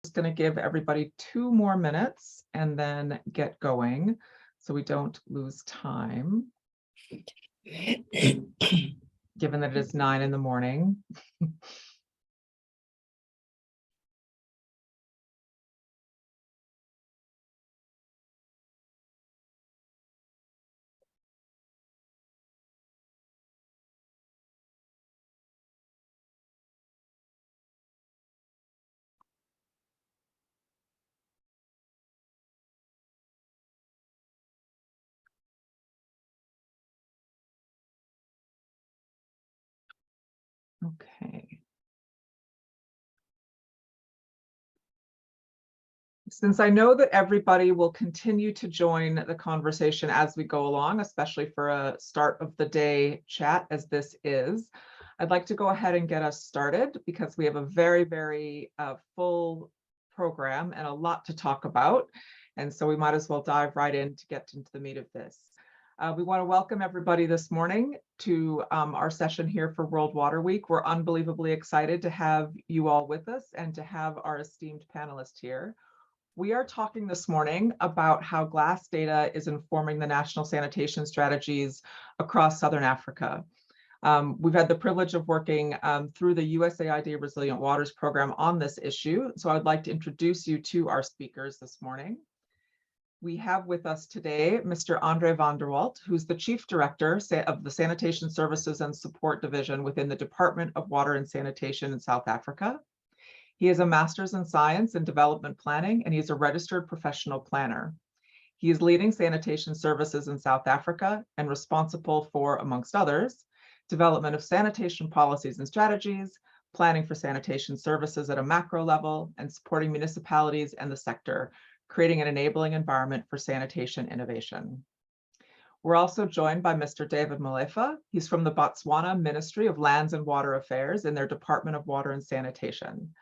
just going to give everybody 2 more minutes and then get going so we don't lose time, given that it is 9 in the morning. Okay. Since I know that everybody will continue to join the conversation as we go along, especially for a start of the day chat as this is, I'd like to go ahead and get us started because we have a very, very full program and a lot to talk about. And so we might as well dive right in to get into the meat of this. We want to welcome everybody this morning to our session here for World Water Week. We're unbelievably excited to have you all with us and to have our esteemed panelists here. We are talking this morning about how GLAAS data is informing the national sanitation strategies across Southern Africa. We've had the privilege of working through the USAID Resilient Waters program on this issue. So I'd like to introduce you to our speakers this morning. We have with us today Mr. Andre van der Walt, who's the Chief Director of the Sanitation Services and Support Division within the Department of Water and Sanitation in South Africa. He has a master's in science and development planning, and he's a registered professional planner. He is leading sanitation services in South Africa and responsible for, amongst others, development of sanitation policies and strategies, planning for sanitation services at a macro level, and supporting municipalities and the sector, creating an enabling environment for sanitation innovation. We're also joined by Mr. David Molefe. He's from the Botswana Ministry of Lands and Water Affairs in their Department of Water and Sanitation.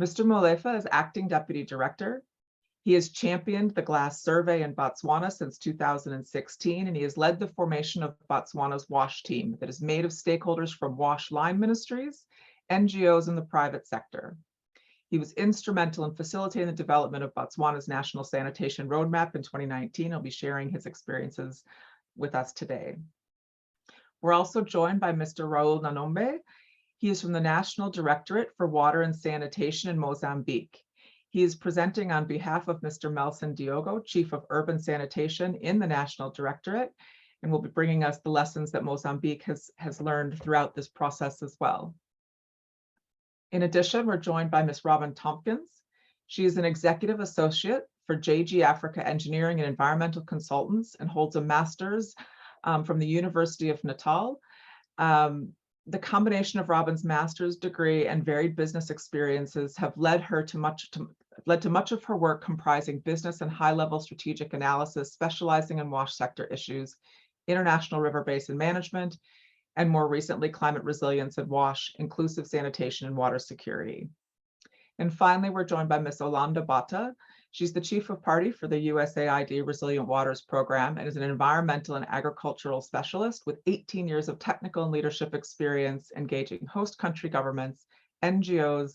Mr. Molefe is acting deputy director. He has championed the GLAAS survey in Botswana since 2016, and he has led the formation of Botswana's WASH team that is made of stakeholders from WASH line ministries, NGOs, and the private sector. He was instrumental in facilitating the development of Botswana's National Sanitation Roadmap in 2019. He'll be sharing his experiences with us today. We're also joined by Mr. Raoul Nanombe. He is from the National Directorate for Water and Sanitation in Mozambique. He is presenting on behalf of Mr. Melson Diogo, Chief of Urban Sanitation in the National Directorate, and will be bringing us the lessons that Mozambique has learned throughout this process as well. In addition, we're joined by Ms. Robin Tompkins. She is an executive associate for JG Africa Engineering and Environmental Consultants and holds a master's from the University of Natal. The combination of Robin's master's degree and varied business experiences have led to much of her work comprising business and high-level strategic analysis, specializing in WASH sector issues, international river basin management, and more recently, climate resilience and WASH, inclusive sanitation and water security. And finally, we're joined by Ms. Olanda Bata. She's the Chief of Party for the USAID Resilient Waters program and is an environmental and agricultural specialist with 18 years of technical and leadership experience engaging host country governments, NGOs,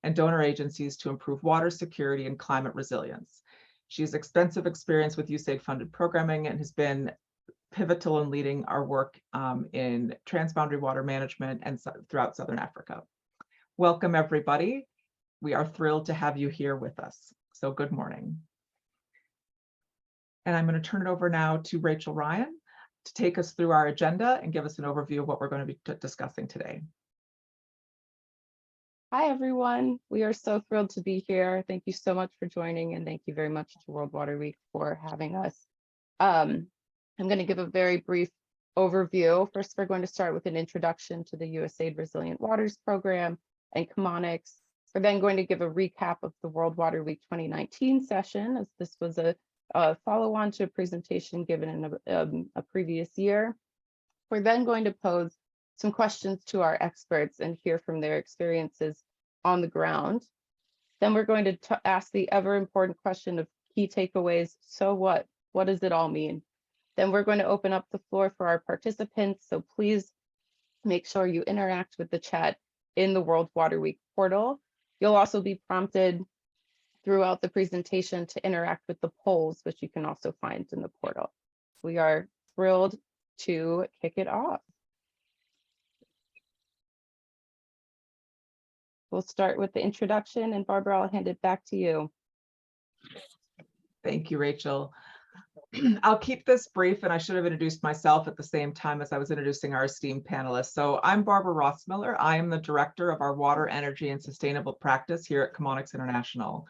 and donor agencies to improve water security and climate resilience. She has extensive experience with USAID-funded programming and has been pivotal in leading our work in transboundary water management and throughout Southern Africa. Welcome, everybody. We are thrilled to have you here with us. So good morning. And I'm going to turn it over now to Rachel Ryan to take us through our agenda and give us an overview of what we're going to be discussing today. Hi, everyone. We are so thrilled to be here. Thank you so much for joining, and thank you very much to World Water Week for having us. I'm going to give a very brief overview. First, we're going to start with an introduction to the USAID Resilient Waters program and Chemonics. We're then going to give a recap of the World Water Week 2019 session, as this was a follow-on to a presentation given in a previous year. We're then going to pose some questions to our experts and hear from their experiences on the ground. Then we're going to ask the ever important question of key takeaways. So what? What does it all mean? Then we're going to open up the floor for our participants. So please make sure you interact with the chat in the World Water Week portal. You'll also be prompted throughout the presentation to interact with the polls, which you can also find in the portal. We are thrilled to kick it off. We'll start with the introduction, and Barbara, I'll hand it back to you. Thank you, Rachel. I'll keep this brief, and I should have introduced myself at the same time as I was introducing our esteemed panelists. So I'm Barbara Rossmiller. I am the director of our Water, Energy, and Sustainable Practice here at Chemonics International.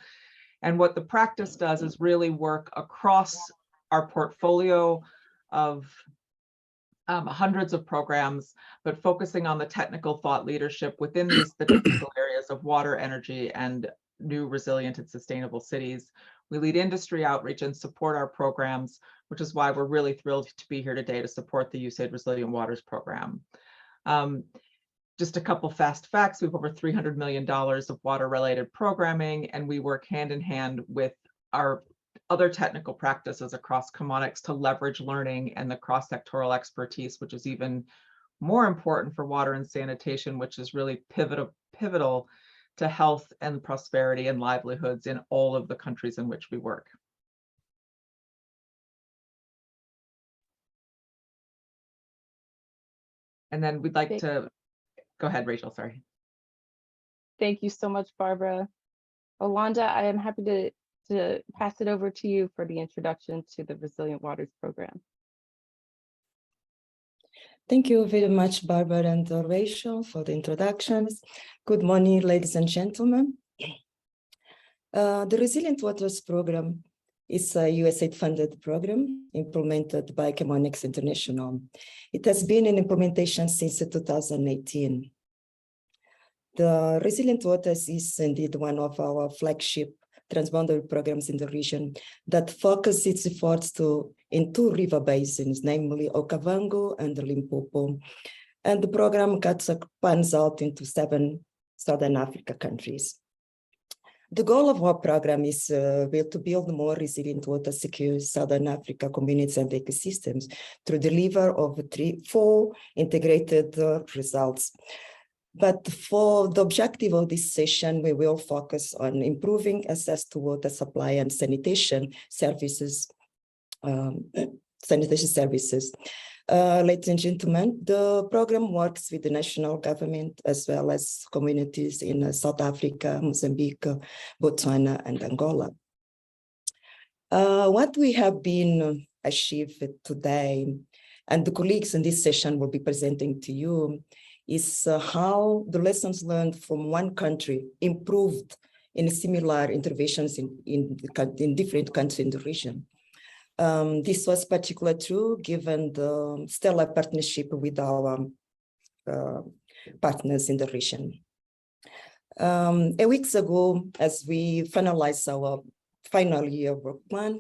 And what the practice does is really work across our portfolio of hundreds of programs, but focusing on the technical thought leadership within the technical areas of water, energy, and new resilient and sustainable cities. We lead industry outreach and support our programs, which is why we're really thrilled to be here today to support the USAID Resilient Waters program. Just a couple fast facts: we have over $300 million of water-related programming, and we work hand in hand with our other technical practices across Chemonics to leverage learning and the cross-sectoral expertise, which is even more important for water and sanitation, which is really pivotal to health and prosperity and livelihoods in all of the countries in which we work. And then we'd like to, go ahead, Rachel, sorry. Thank you so much, Barbara. Olanda, I am happy to pass it over to you for the introduction to the Resilient Waters program. Thank you very much, Barbara and Rachel, for the introductions. Good morning, ladies and gentlemen. The Resilient Waters program is a USAID-funded program implemented by Chemonics International. It has been in implementation since 2018. The Resilient Waters is indeed one of our flagship transboundary programs in the region that focus its efforts in two river basins, namely Okavango and Limpopo. And the program pans out into 7 Southern Africa countries. The goal of our program is to build more resilient water secure Southern Africa communities and ecosystems to deliver over 4 integrated results. But for the objective of this session, we will focus on improving access to water supply and sanitation services. Ladies and gentlemen, the program works with the national government as well as communities in South Africa, Mozambique, Botswana, and Angola. What we have been achieved today, and the colleagues in this session will be presenting to you, is how the lessons learned from one country improved in similar interventions in different countries in the region. This was particularly true given the stellar partnership with our partners in the region. A week ago, as we finalized our final year work plan,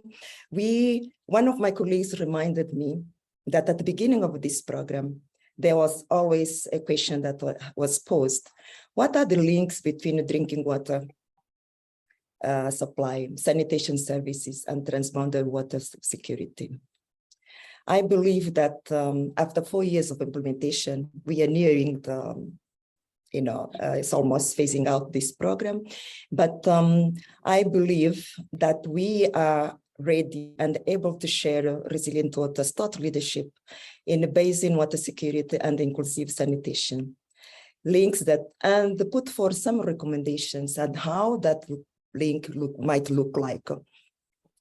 one of my colleagues reminded me that at the beginning of this program, there was always a question that was posed. What are the links between drinking water supply, sanitation services, and transboundary water security? I believe that after 4 years of implementation, we are nearing the, it's almost phasing out this program. But I believe that we are ready and able to share resilient water thought leadership in basin water security and inclusive sanitation. Links that, and put forth some recommendations on how that link might look like.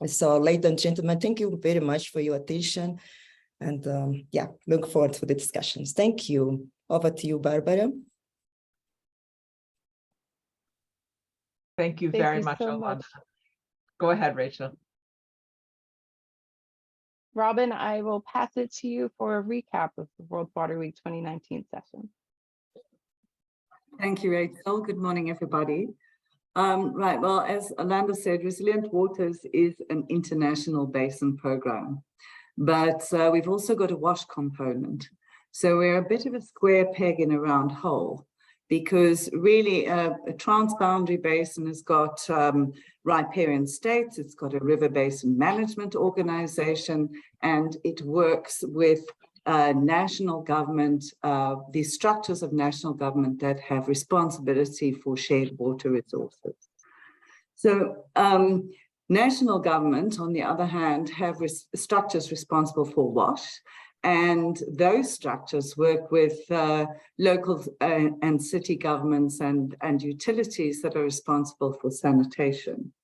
So, ladies and gentlemen, thank you very much for your attention. And yeah, look forward to the discussions. Thank you. Over to you, Barbara. Thank you very much, Olanda. Go ahead, Rachel. Robin, I will pass it to you for a recap of the World Water Week 2019 session. Thank you, Rachel. Good morning, everybody. Right, well, as Olanda said, Resilient Waters is an international basin program, but we've also got a WASH component. So we're a bit of a square peg in a round hole, because really a transboundary basin has got riparian states, it's got a river basin management organization, and it works with national government, the structures of national government that have responsibility for shared water resources. So national government, on the other hand, have structures responsible for WASH, and those structures work with local and city governments and utilities that are responsible for sanitation.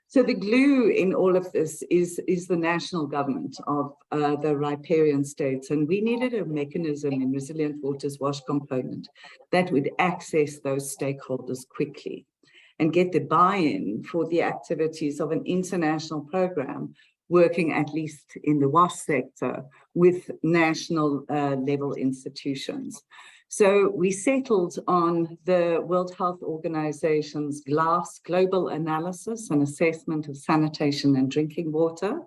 So the glue in all of this is the national government of the riparian states, and we needed a mechanism in Resilient Waters WASH component that would access those stakeholders quickly and get the buy-in for the activities of an international program working at least in the WASH sector with national level institutions. So we settled on the World Health Organization's GLAAS, Global Analysis and Assessment of Sanitation and Drinking Water.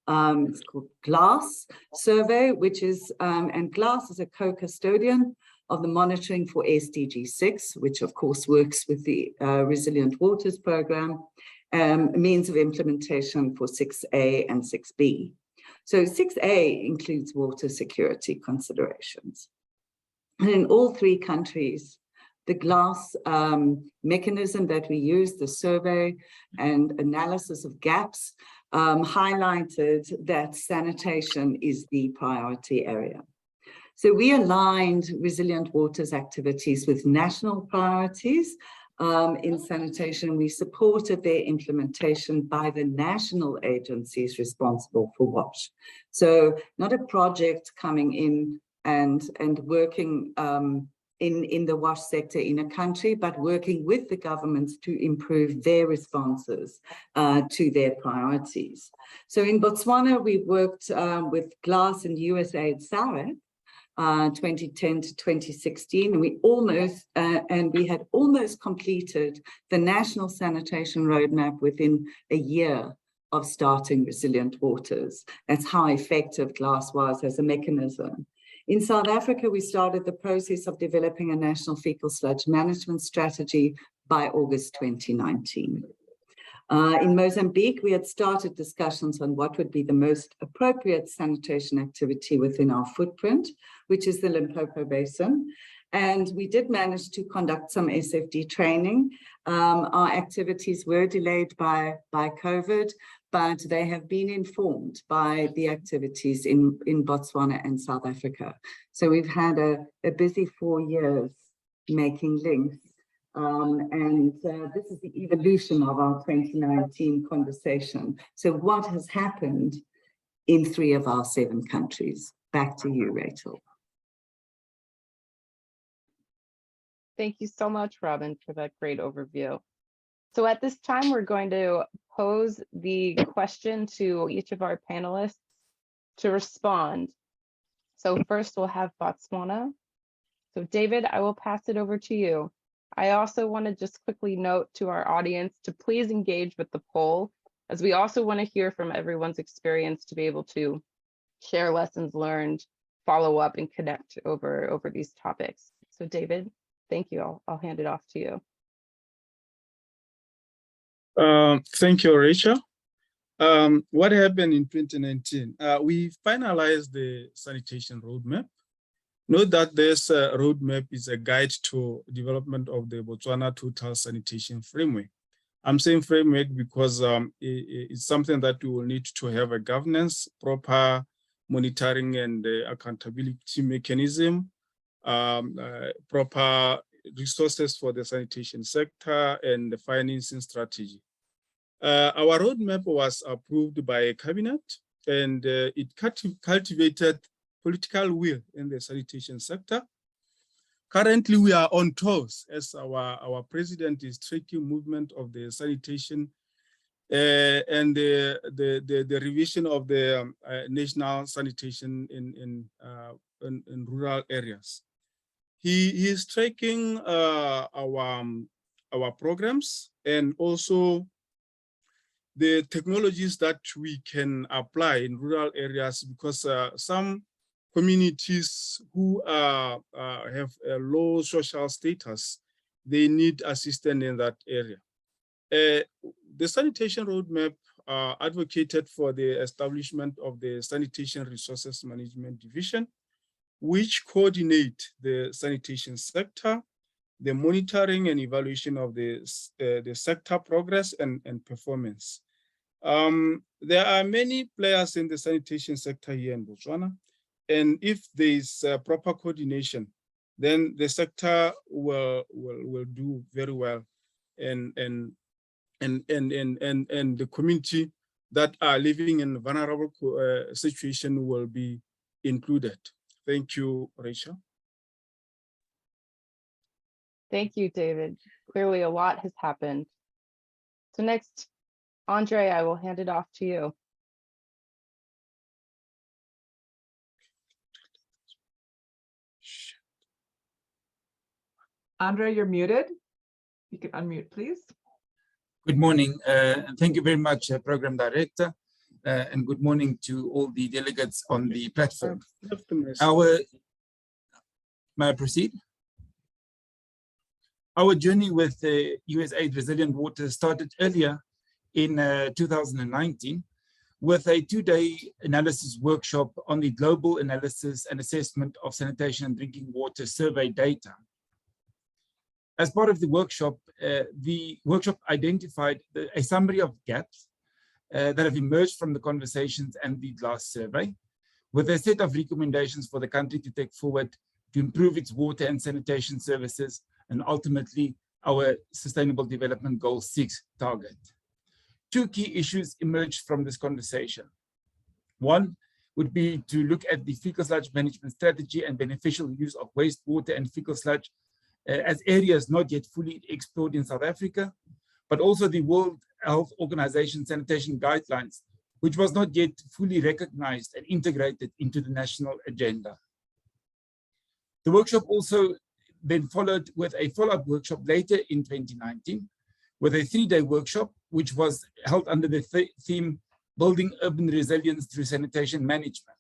It's called GLAAS survey, which is, and GLAAS is a co-custodian of the monitoring for SDG 6, which of course works with the Resilient Waters program, means of implementation for 6A and 6B. So 6A includes water security considerations. And in all three countries, the GLAAS mechanism that we use, the survey and analysis of gaps, highlighted that sanitation is the priority area. So we aligned Resilient Waters activities with national priorities in sanitation. We supported their implementation by the national agencies responsible for WASH. So not a project coming in and working in the WASH sector in a country, but working with the governments to improve their responses to their priorities. So in Botswana, we worked with GLAAS and USAID-funded 2010 to 2016, and we had almost completed the National Sanitation Roadmap within a year of starting Resilient Waters. That's how effective GLAAS was as a mechanism. In South Africa, we started the process of developing a national fecal sludge management strategy by August 2019. In Mozambique, we had started discussions on what would be the most appropriate sanitation activity within our footprint, which is the Limpopo Basin. And we did manage to conduct some SFD training. Our activities were delayed by COVID, but they have been informed by the activities in Botswana and South Africa. So we've had a busy 4 years making links. This is the evolution of our 2019 conversation. So what has happened in 3 of our 7 countries? Back to you, Rachel. Thank you so much, Robin, for that great overview. So at this time, we're going to pose the question to each of our panelists to respond. So first we'll have Botswana. So David, I will pass it over to you. I also want to just quickly note to our audience to please engage with the poll, as we also want to hear from everyone's experience to be able to share lessons learned, follow up, and connect over these topics. So David, thank you. I'll hand it off to you. Thank you, Rachel. What happened in 2019? We finalized the sanitation roadmap. Note that this roadmap is a guide to development of the Botswana Total Sanitation Framework. I'm saying framework because it's something that we will need to have a governance, proper monitoring and accountability mechanism, proper resources for the sanitation sector, and the financing strategy. Our roadmap was approved by a cabinet, and it cultivated political will in the sanitation sector. Currently, we are on tours as our president is tracking movement of the sanitation and the revision of the national sanitation in rural areas. He is tracking our programs and also the technologies that we can apply in rural areas, because some communities who have a low social status, they need assistance in that area. The sanitation roadmap advocated for the establishment of the Sanitation Resources Management Division, which coordinate the sanitation sector the monitoring and evaluation of the sector progress and performance. There are many players in the sanitation sector here in Botswana, and if there is proper coordination, then the sector will do very well, and the community that are living in a vulnerable situation will be included. Thank you, Rachel. Thank you, David. Clearly a lot has happened. So next, Andre, I will hand it off to you. Andre, you're muted. You can unmute, please. Good morning, and thank you very much, Program Director, and good morning to all the delegates on the platform. May I proceed? Our journey with the USAID Resilient Waters started earlier in 2019 with a two-day analysis workshop on the global analysis and assessment of sanitation and drinking water survey data. As part of the workshop identified a summary of gaps that have emerged from the conversations and the GLAAS survey, with a set of recommendations for the country to take forward to improve its water and sanitation services and ultimately our Sustainable Development Goal 6 target. Two key issues emerged from this conversation. One would be to look at the fecal sludge management strategy and beneficial use of wastewater and fecal sludge as areas not yet fully explored in South Africa, but also the World Health Organization sanitation guidelines, which was not yet fully recognized and integrated into the national agenda. The workshop also then followed with a follow-up workshop later in 2019, with a three-day workshop, which was held under the theme Building Urban Resilience Through Sanitation Management.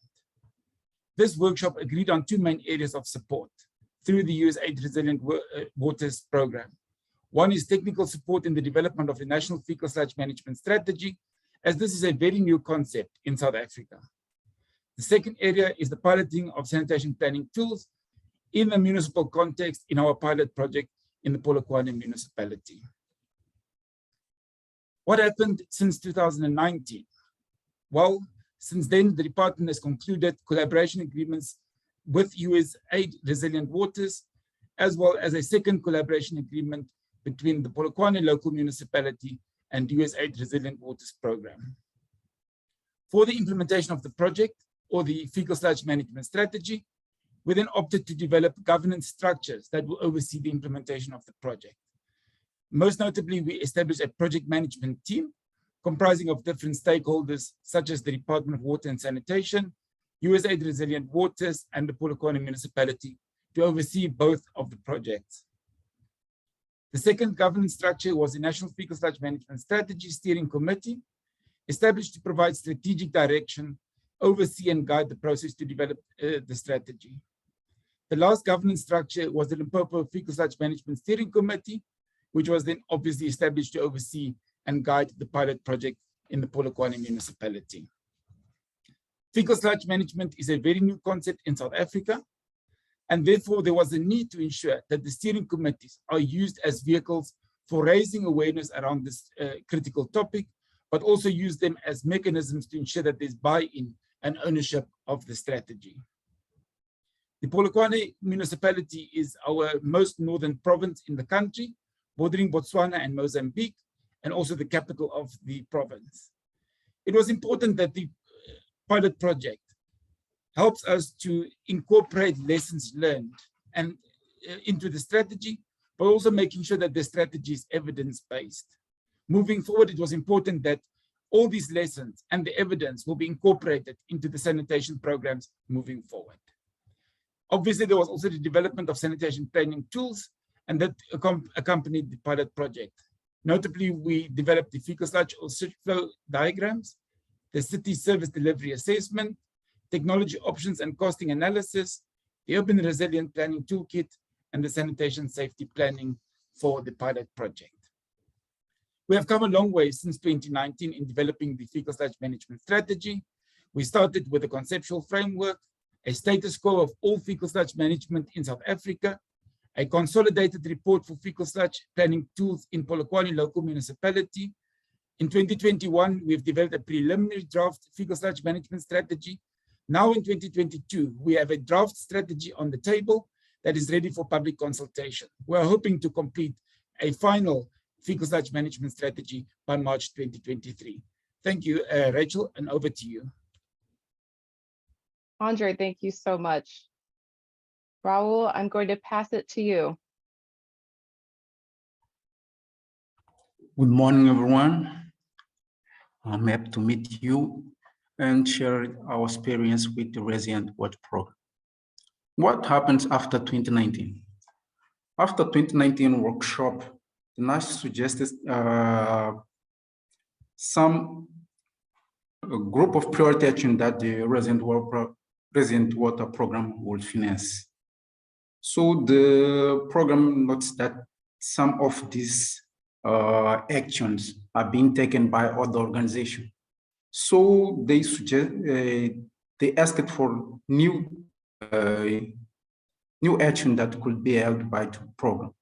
This workshop agreed on two main areas of support through the USAID Resilient Waters program. One is technical support in the development of the National Fecal Sludge Management Strategy, as this is a very new concept in South Africa. The second area is the piloting of sanitation planning tools in the municipal context in our pilot project in the Polokwane Municipality. What happened since 2019? Well, since then, the department has concluded collaboration agreements with USAID Resilient Waters, as well as a second collaboration agreement between the Polokwane Local Municipality and USAID Resilient Waters program. For the implementation of the project, or the Fecal Sludge Management Strategy, we then opted to develop governance structures that will oversee the implementation of the project. Most notably, we established a project management team comprising of different stakeholders, such as the Department of Water and Sanitation, USAID Resilient Waters, and the Polokwane Municipality to oversee both of the projects. The second governance structure was the National Fecal Sludge Management Strategy Steering Committee, established to provide strategic direction, oversee and guide the process to develop the strategy. The last governance structure was the Limpopo Fecal Sludge Management Steering Committee, which was then obviously established to oversee and guide the pilot project in the Polokwane Municipality. Fecal sludge management is a very new concept in South Africa, and therefore there was a need to ensure that the steering committees are used as vehicles for raising awareness around this critical topic, but also use them as mechanisms to ensure that there's buy-in and ownership of the strategy. The Polokwane Municipality is our most northern province in the country, bordering Botswana and Mozambique, and also the capital of the province. It was important that the pilot project helps us to incorporate lessons learned and into the strategy, but also making sure that the strategy is evidence-based. Moving forward, it was important that all these lessons and the evidence will be incorporated into the sanitation programs moving forward. Obviously, there was also the development of sanitation planning tools, and that accompanied the pilot project. Notably, we developed the fecal sludge or sludge flow diagrams, the city service delivery assessment, technology options and costing analysis, the urban resilient planning toolkit, and the sanitation safety planning for the pilot project. We have come a long way since 2019 in developing the fecal sludge management strategy. We started with a conceptual framework, a status quo of all fecal sludge management in South Africa, a consolidated report for fecal sludge planning tools in Polokwane Local Municipality. In 2021, we've developed a preliminary draft fecal sludge management strategy. Now in 2022, we have a draft strategy on the table that is ready for public consultation. We're hoping to complete a final fecal sludge management strategy by March 2023. Thank you, Rachel, and over to you. Andre, thank you so much. Raul, I'm going to pass it to you. Good morning, everyone. I'm happy to meet you and share our experience with the Resilient Water Program. What happens after 2019? After 2019 workshop, the NASH suggested some group of priority action that the Resilient Water Program will finance. So the program notes that some of these actions are being taken by other organizations. So they suggest they asked for new action that could be held by the program.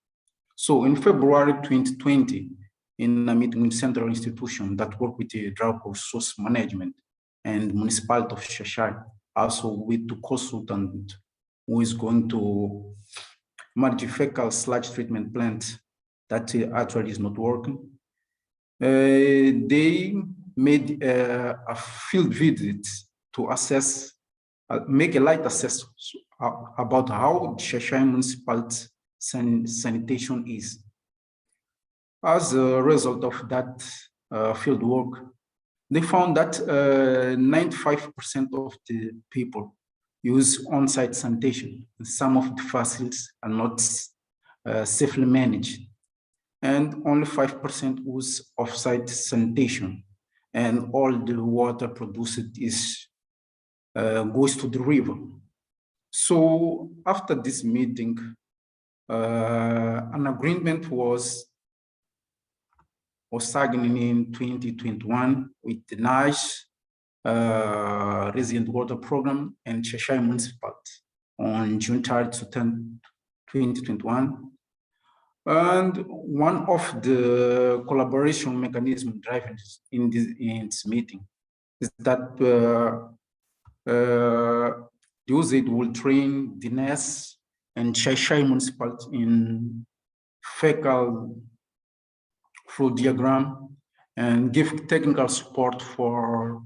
So in February 2020, in a meeting with central institution that work with the drought resource management and municipality of Cheshire, also with the consultant who is going to manage fecal sludge treatment plant that actually is not working. They made a field visit to assess, make a light assessment about how Cheshire municipality sanitation is. As a result of that field work, they found that 95% of the people use on-site sanitation. Some of the facilities are not safely managed, and only 5% use off-site sanitation, and all the water produced is goes to the river. So after this meeting, an agreement was signed in 2021 with the NASH Resilient Water Program and Cheshire Municipality on June 3rd to 10th, 2021. And one of the collaboration mechanism drivers in this meeting is that the USAID will train the NAS and Cheshire Municipality in fecal flow diagram and give technical support for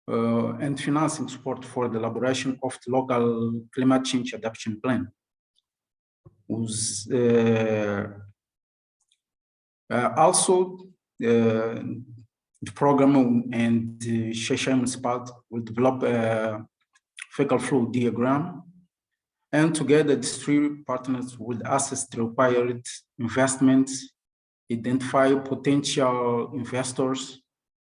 and financing support for the elaboration of the local climate change adaptation plan. Also, the program and the Cheshire Municipality will develop a fecal flow diagram, and together the three partners will assess the required investments, identify potential investors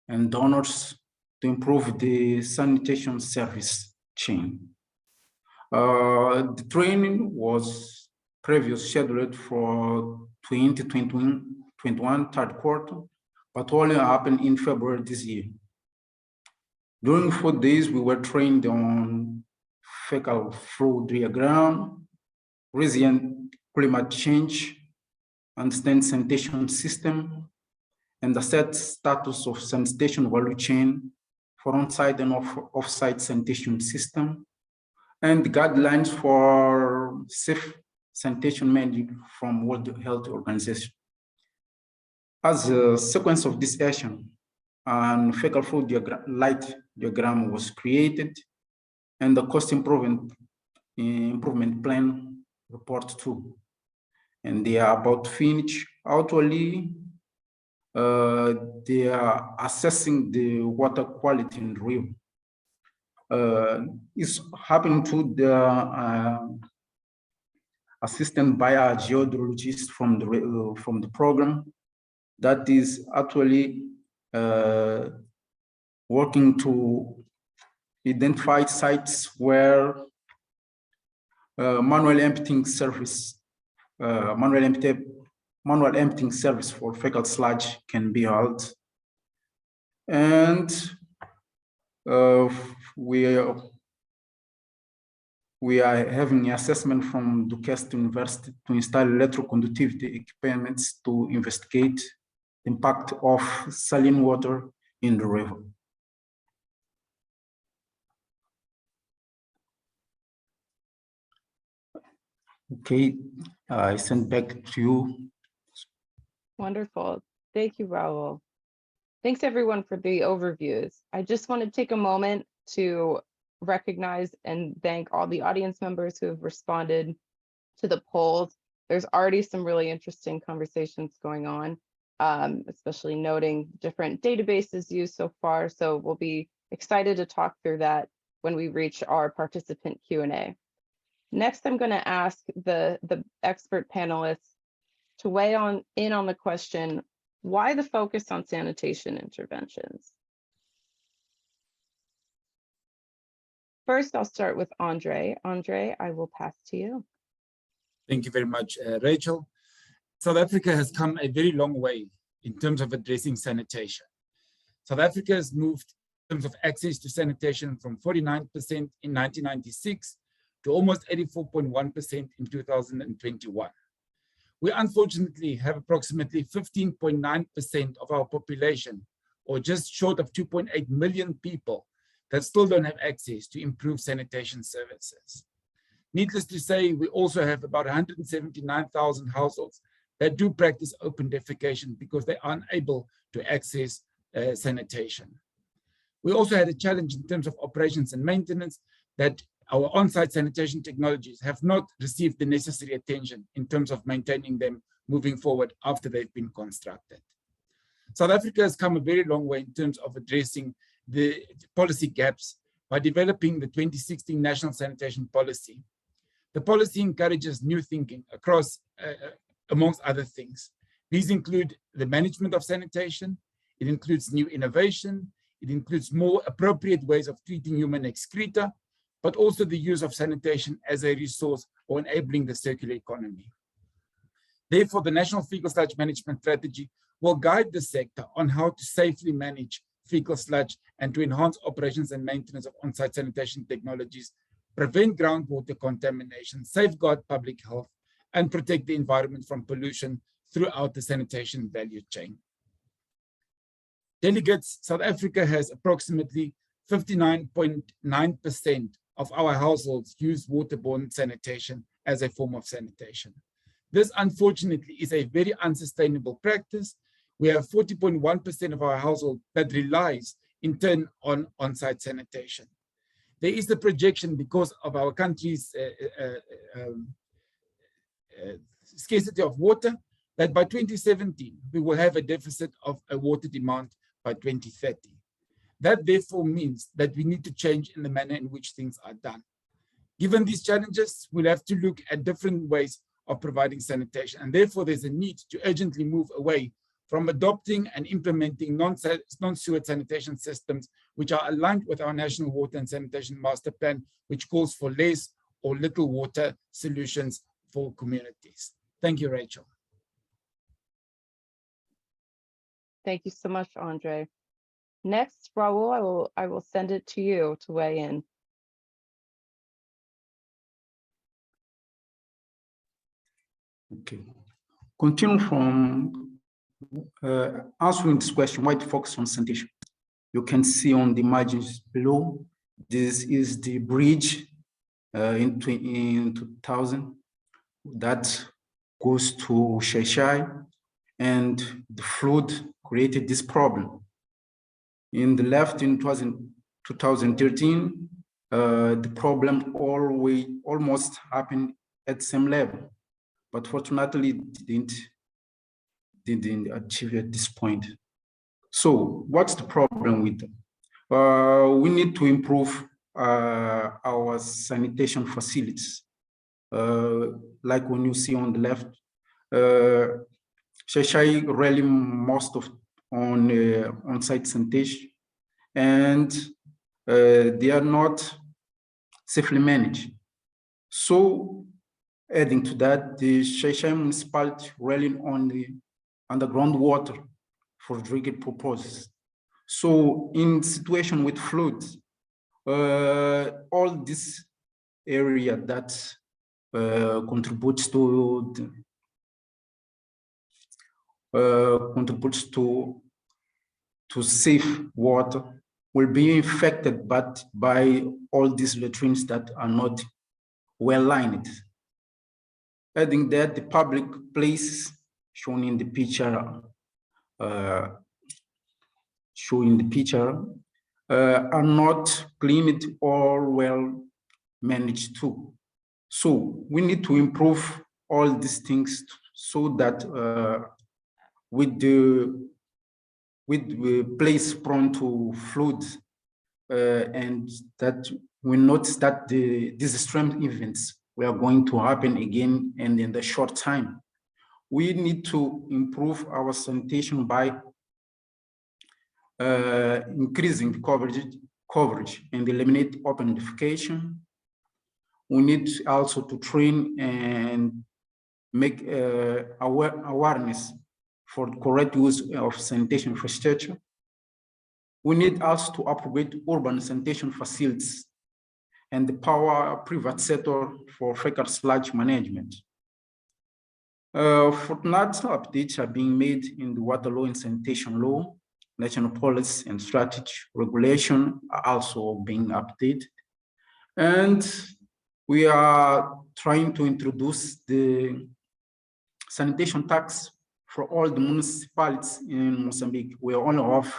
and donors to improve the sanitation service chain. The training was previously scheduled for 2021 third quarter, but only happened in February this year. During 4 days, we were trained on fecal flow diagram, resilient climate change, understand sanitation system, and assess status of sanitation value chain for on-site and off-site sanitation system, and the guidelines for safe sanitation management from World Health Organization. As a sequence of this action, an fecal flow light diagram was created, and the cost improvement plan report too. And they are about to finish. Actually, they are assessing the water quality in the river. It's happening to the assistant by a geologist from the program that is actually working to identify sites where manual emptying service for fecal sludge can be held, and we we are having an assessment from Duquesne University to install electroconductivity equipments to investigate the impact of saline water in the river. Okay, I send back to you. Wonderful. Thank you, Raul. Thanks everyone for the overviews. I just want to take a moment to recognize and thank all the audience members who have responded to the polls. There's already some really interesting conversations going on, especially noting different databases used so far. So we'll be excited to talk through that when we reach our participant Q&A. Next, I'm going to ask the expert panelists to weigh in on the question, why the focus on sanitation interventions? First, I'll start with Andre. Andre, I will pass to you. Thank you very much, Rachel. South Africa has come a very long way in terms of addressing sanitation. South Africa has moved in terms of access to sanitation from 49% in 1996 to almost 84.1% in 2021. We unfortunately have approximately 15.9% of our population, or just short of 2.8 million people, that still don't have access to improved sanitation services. Needless to say, we also have about 179,000 households that do practice open defecation because they are unable to access sanitation. We also had a challenge in terms of operations and maintenance, that our on-site sanitation technologies have not received the necessary attention in terms of maintaining them moving forward after they've been constructed. South Africa has come a very long way in terms of addressing the policy gaps by developing the 2016 National Sanitation Policy. The policy encourages new thinking across, amongst other things. These include the management of sanitation, it includes new innovation, it includes more appropriate ways of treating human excreta, but also the use of sanitation as a resource for enabling the circular economy. Therefore, the National Fecal Sludge Management Strategy will guide the sector on how to safely manage fecal sludge and to enhance operations and maintenance of on-site sanitation technologies, prevent groundwater contamination, safeguard public health, and protect the environment from pollution throughout the sanitation value chain. Delegates, South Africa has approximately 59.9% of our households use waterborne sanitation as a form of sanitation. This, unfortunately, is a very unsustainable practice. We have 40.1% of our household that relies in turn on on-site sanitation. There is the projection, because of our country's scarcity of water, that by 2017, we will have a deficit of a water demand by 2030. That therefore means that we need to change in the manner in which things are done. Given these challenges, we'll have to look at different ways of providing sanitation, and therefore there's a need to urgently move away from adopting and implementing non-sewer sanitation systems which are aligned with our National Water and Sanitation Master Plan, which calls for less or little water solutions for communities. Thank you, Rachel. Thank you so much, Andre. Next, Raul, I will send it to you to weigh in. Okay. Continue from answering this question, why to focus on sanitation? You can see on the margins below, this is the bridge in 2000 that goes to Sheshai, and the flood created this problem. In the left, in 2013, the problem almost happened at the same level, but fortunately it didn't achieve at this point. So what's the problem with them? We need to improve our sanitation facilities. Like when you see on the left, Sheshai rely most of on-site sanitation, and they are not safely managed. So adding to that, the Sheshai municipality relying on the underground water for drinking purposes. So in situation with floods, all this area that contributes to safe water will be infected by all these latrines that are not well lined. Adding that, the public places shown in the picture are not cleaned or well managed too. So we need to improve all these things so that with the place prone to floods and that we notice that these extreme events were going to happen again and in the short time. We need to improve our sanitation by increasing coverage and eliminate open defecation. We need also to train and make awareness for the correct use of sanitation infrastructure. We need also to upgrade urban sanitation facilities and the power private sector for fecal sludge management. Footnote updates are being made in the water law and sanitation law. National policy and strategy regulation are also being updated. And we are trying to introduce the sanitation tax for all the municipalities in Mozambique. We only have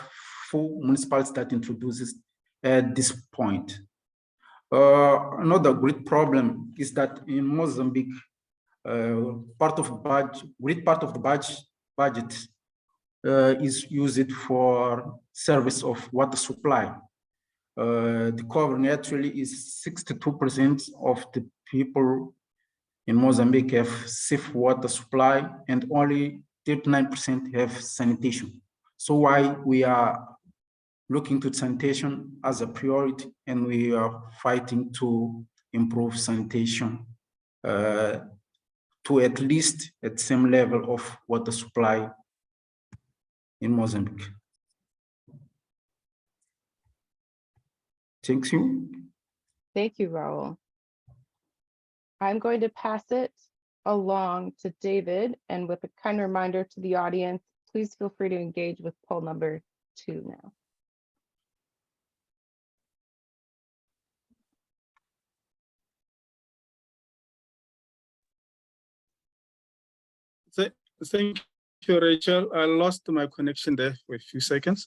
4 municipalities that introduces at this point. Another great problem is that in Mozambique, great part of the budget is used for service of water supply. The covering actually is 62% of the people in Mozambique have safe water supply and only 39% have sanitation. So why we are looking to sanitation as a priority and we are fighting to improve sanitation to at least at the same level of water supply in Mozambique. Thank you. Thank you, Raul. I'm going to pass it along to David, and with a kind reminder to the audience, please feel free to engage with poll number 2 now. Thank you, Rachel. I lost my connection there for a few seconds.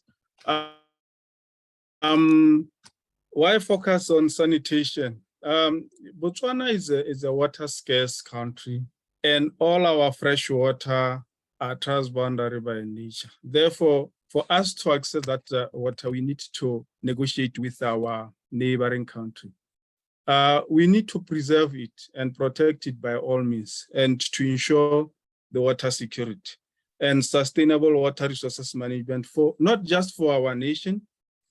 Why focus on sanitation? Botswana is a water scarce country, and all our fresh water are transboundary by nature. Therefore, for us to access that water, we need to negotiate with our neighboring country. We need to preserve it and protect it by all means, and to ensure the water security and sustainable water resources management for not just for our nation,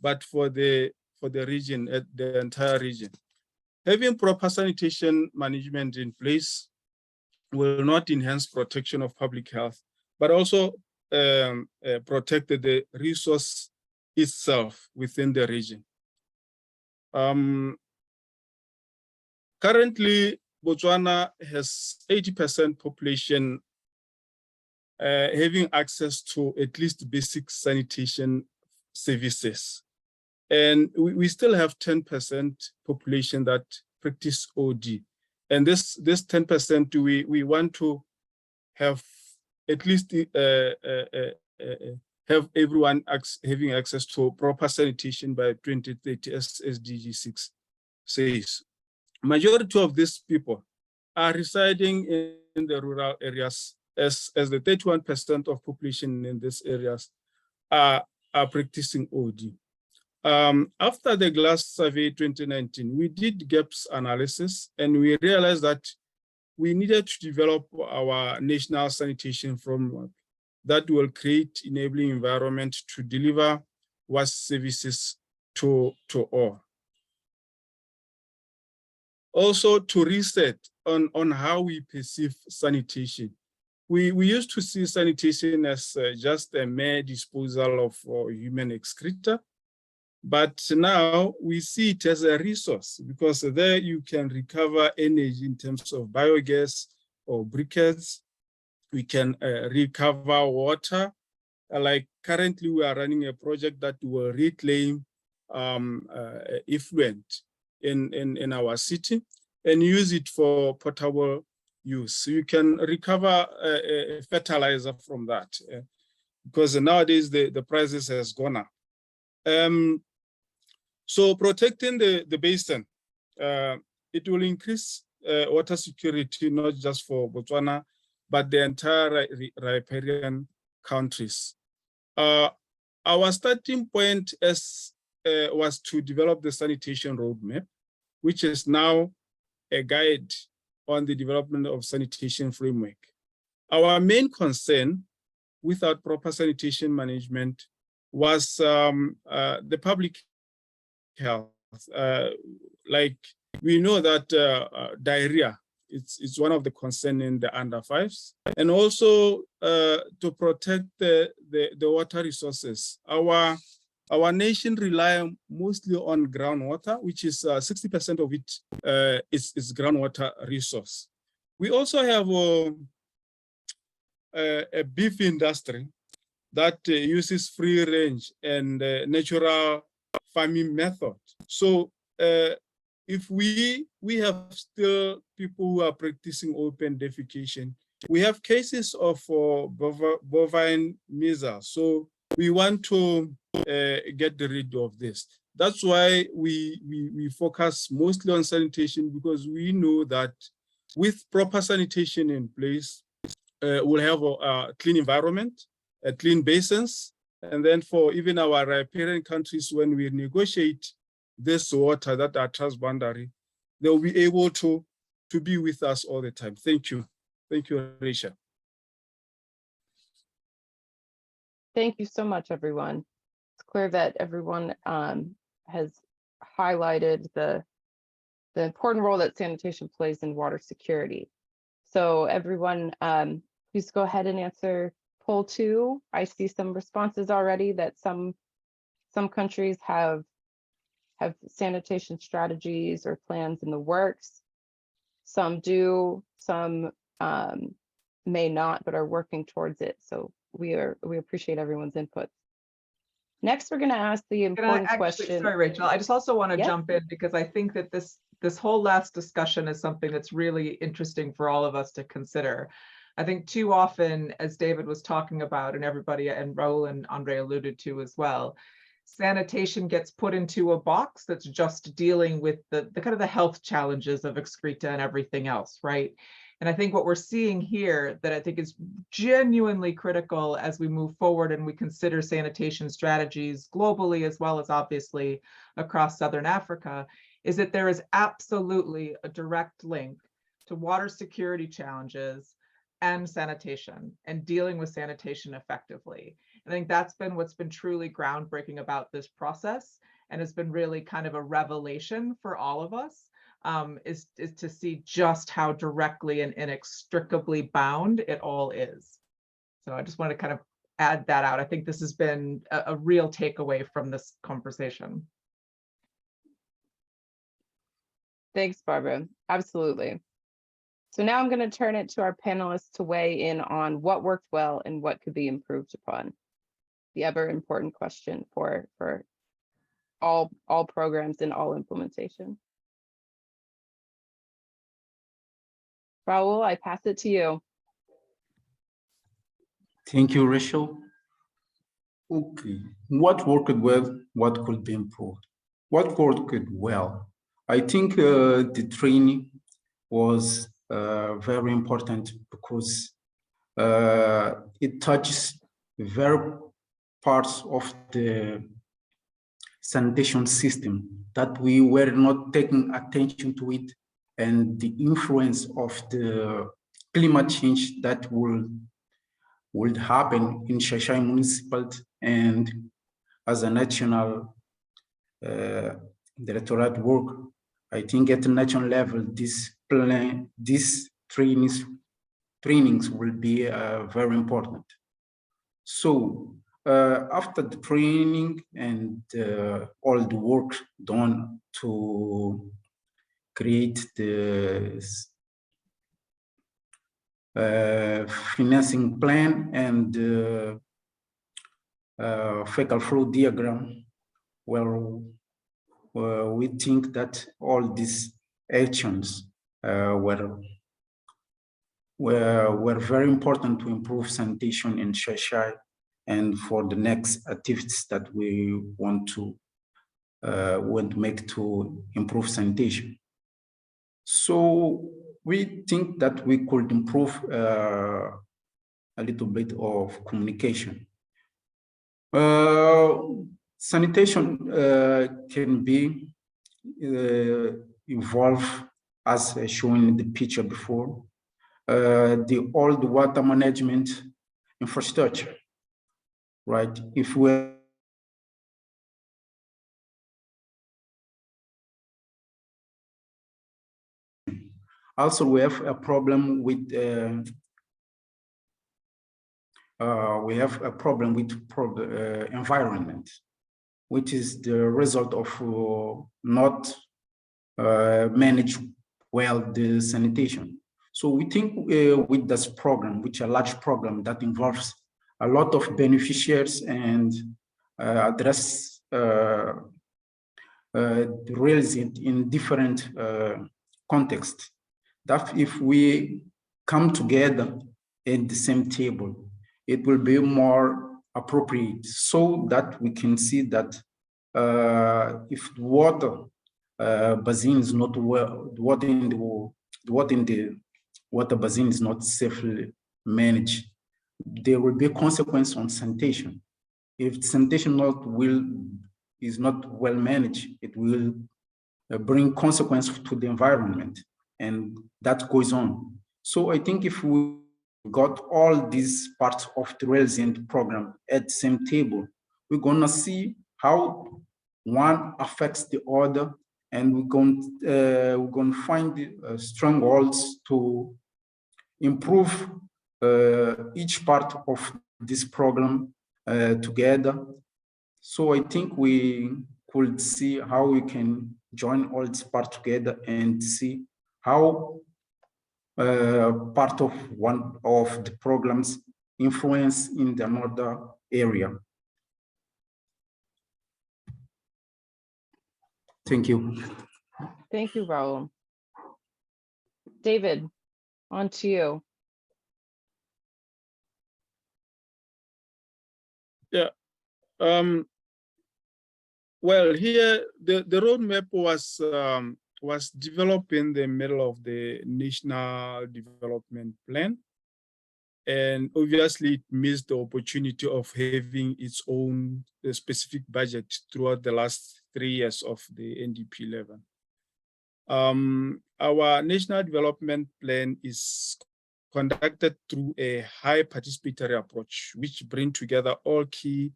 but for the region, the entire region. Having proper sanitation management in place will not enhance protection of public health, but also protect the resource itself within the region. Currently, Botswana has 80% population having access to at least basic sanitation services. And we still have 10% population that practice OD. And this 10%, we want to have at least have everyone having access to proper sanitation by 2030, as SDG 6 says. Majority of these people are residing in the rural areas, as the 31% of population in these areas are practicing OD. After the GLAAS survey 2019, we did gaps analysis, and we realized that we needed to develop our national sanitation framework that will create enabling environment to deliver WAS services to all. Also, to reset on how we perceive sanitation. We used to see sanitation as just a mere disposal of human excreta, But now we see it as a resource because there you can recover energy in terms of biogas or briquettes. We can recover water. Like currently we are running a project that will reclaim effluent in our city and use it for potable use. So you can recover fertilizer from that because nowadays the prices has gone up. So protecting the basin, it will increase water security, not just for Botswana, but the entire riparian countries. Our starting point was to develop the sanitation roadmap, which is now a guide on the development of sanitation framework. Our main concern without proper sanitation management was the public health. Like we know that diarrhea, it's one of the concerns in the under fives, and also to protect the water resources. Our nation rely mostly on groundwater, which is 60% of it is groundwater resource. We also have a beef industry that uses free range and natural farming method. So if we have still people who are practicing open defecation, we have cases of bovine measles. So we want to get rid of this. That's why we focus mostly on sanitation, because we know that with proper sanitation in place, we'll have a clean environment, clean basins, and then for even our riparian countries, when we negotiate this water that are transboundary, they'll be able to be with us all the time. Thank you. Thank you, Risha. Thank you so much, everyone. It's clear that everyone has highlighted the important role that sanitation plays in water security. So everyone, please go ahead and answer poll 2. I see some responses already that some countries have sanitation strategies or plans in the works. Some do, some may not, but are working towards it. So we appreciate everyone's input. Next, we're going to ask the important question. Sorry, Rachel. I just also want to jump in, because I think that this whole last discussion is something that's really interesting for all of us to consider. I think too often, as David was talking about, and everybody, and Raul and Andre alluded to as well, sanitation gets put into a box that's just dealing with the kind of the health challenges of excreta and everything else, right? And I think what we're seeing here that I think is genuinely critical as we move forward and we consider sanitation strategies globally, as well as obviously across Southern Africa, is that there is absolutely a direct link to water security challenges and sanitation and dealing with sanitation effectively. I think that's been what's been truly groundbreaking about this process, and has been really kind of a revelation for all of us, is to see just how directly and inextricably bound it all is. So I just want to kind of add that out. I think this has been a real takeaway from this conversation. Thanks, Barbara. Absolutely. So now I'm going to turn it to our panelists to weigh in on what worked well and what could be improved upon. The ever important question for all programs and all implementation. Raul, I pass it to you. Thank you, Rachel. Okay, what worked well, what could be improved? What worked well? I think the training was very important, because it touches very parts of the sanitation system that we were not taking attention to it, and the influence of the climate change that would happen in Shashai municipality, and as a national directorate work. I think at the national level, these trainings will be very important. So After the training and all the work done to create the financing plan and fecal flow diagram, well, we think that all these actions were very important to improve sanitation in Shai and for the next activities that we want to make to improve sanitation. So we think that we could improve a little bit of communication. Sanitation can be involved, as shown in the picture before, the old water management infrastructure, right? If we also we have a problem with environment, which is the result of not manage well the sanitation. So we think with this program, which is a large program that involves a lot of beneficiaries and address resilient in different contexts, that if we come together at the same table, it will be more appropriate, so that we can see that if the water basin is not well, the water in the water basin is not safely managed, there will be a consequence on sanitation. If sanitation is not well managed, it will bring consequence to the environment, and that goes on. So I think if we got all these parts of the resilient program at the same table, we're gonna see how one affects the other, and we're going to find strongholds to improve each part of this program together. So I think we could see how we can join all this part together and see how part of one of the programs influence in the another area. Thank you. Thank you, Raul. David, on to you. Yeah. Well, here the roadmap was developed in the middle of the National Development Plan, and obviously it missed the opportunity of having its own specific budget throughout the last 3 years of the NDP level. Our National Development Plan is conducted through a high participatory approach, which brings together all key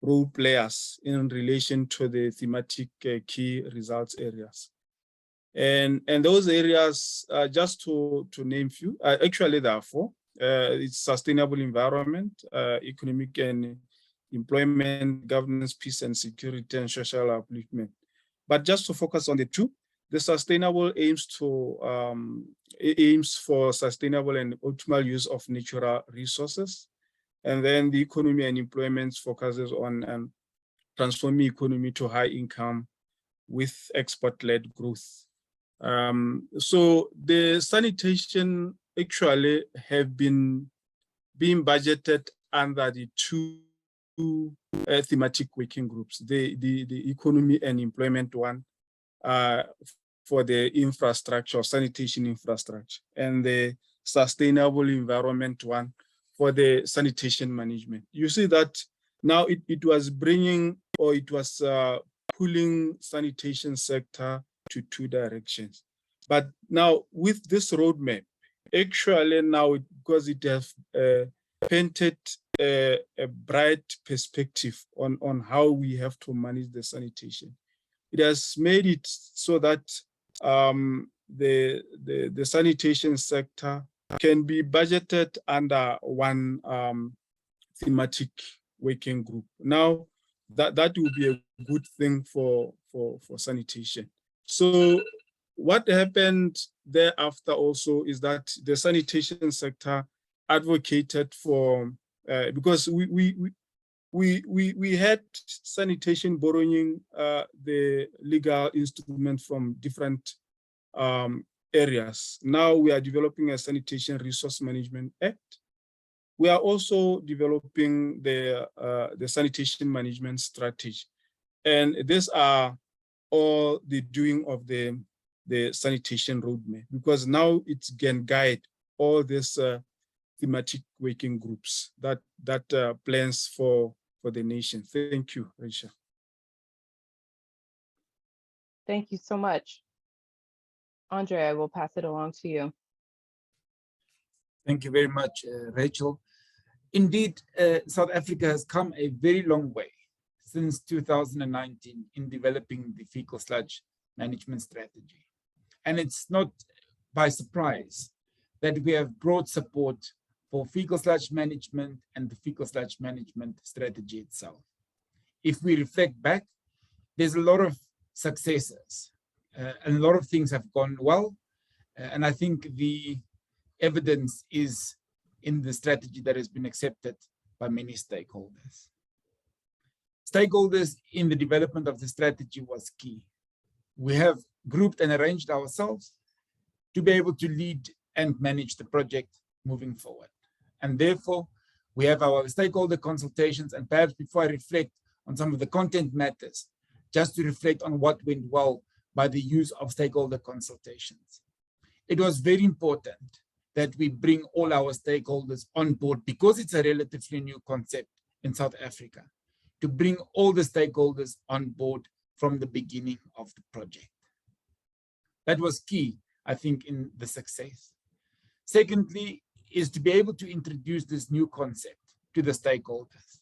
role players in relation to the thematic key results areas. And those areas, just to name few, actually there are 4. It's sustainable environment, economic and employment, governance, peace and security, and social upliftment. But just to focus on the 2, the sustainable aims for sustainable and optimal use of natural resources. And then the economy and employment focuses on transforming economy to high income with export-led growth. So the sanitation actually have been being budgeted under the 2 thematic working groups, the economy and employment one for the infrastructure, sanitation infrastructure, and the sustainable environment one for the sanitation management. You see that now it was bringing, or it was pulling sanitation sector to 2 directions. But now with this roadmap, actually now, because it has painted a bright perspective on how we have to manage the sanitation, it has made it so that the sanitation sector can be budgeted under one thematic working group. Now, that will be a good thing for sanitation. So what happened thereafter also is that the sanitation sector advocated for, because we had sanitation borrowing the legal instrument from different areas. Now we are developing a Sanitation Resource Management Act. We are also developing the Sanitation Management Strategy. And these are all the doing of the Sanitation Roadmap, because now it can guide all these thematic working groups that plans for the nation. Thank you, Rachel. Thank you so much. Andre, I will pass it along to you. Thank you very much, Rachel. Indeed, South Africa has come a very long way since 2019 in developing the fecal sludge management strategy. And it's not by surprise that we have broad support for fecal sludge management and the fecal sludge management strategy itself. If we reflect back, there's a lot of successes and a lot of things have gone well. And I think the evidence is in the strategy that has been accepted by many stakeholders. Stakeholders in the development of the strategy was key. We have grouped and arranged ourselves to be able to lead and manage the project moving forward. And therefore, we have our stakeholder consultations, and perhaps before I reflect on some of the content matters, just to reflect on what went well by the use of stakeholder consultations. It was very important that we bring all our stakeholders on board, because it's a relatively new concept in South Africa, to bring all the stakeholders on board from the beginning of the project. That was key, I think, in the success. Secondly, is to be able to introduce this new concept to the stakeholders.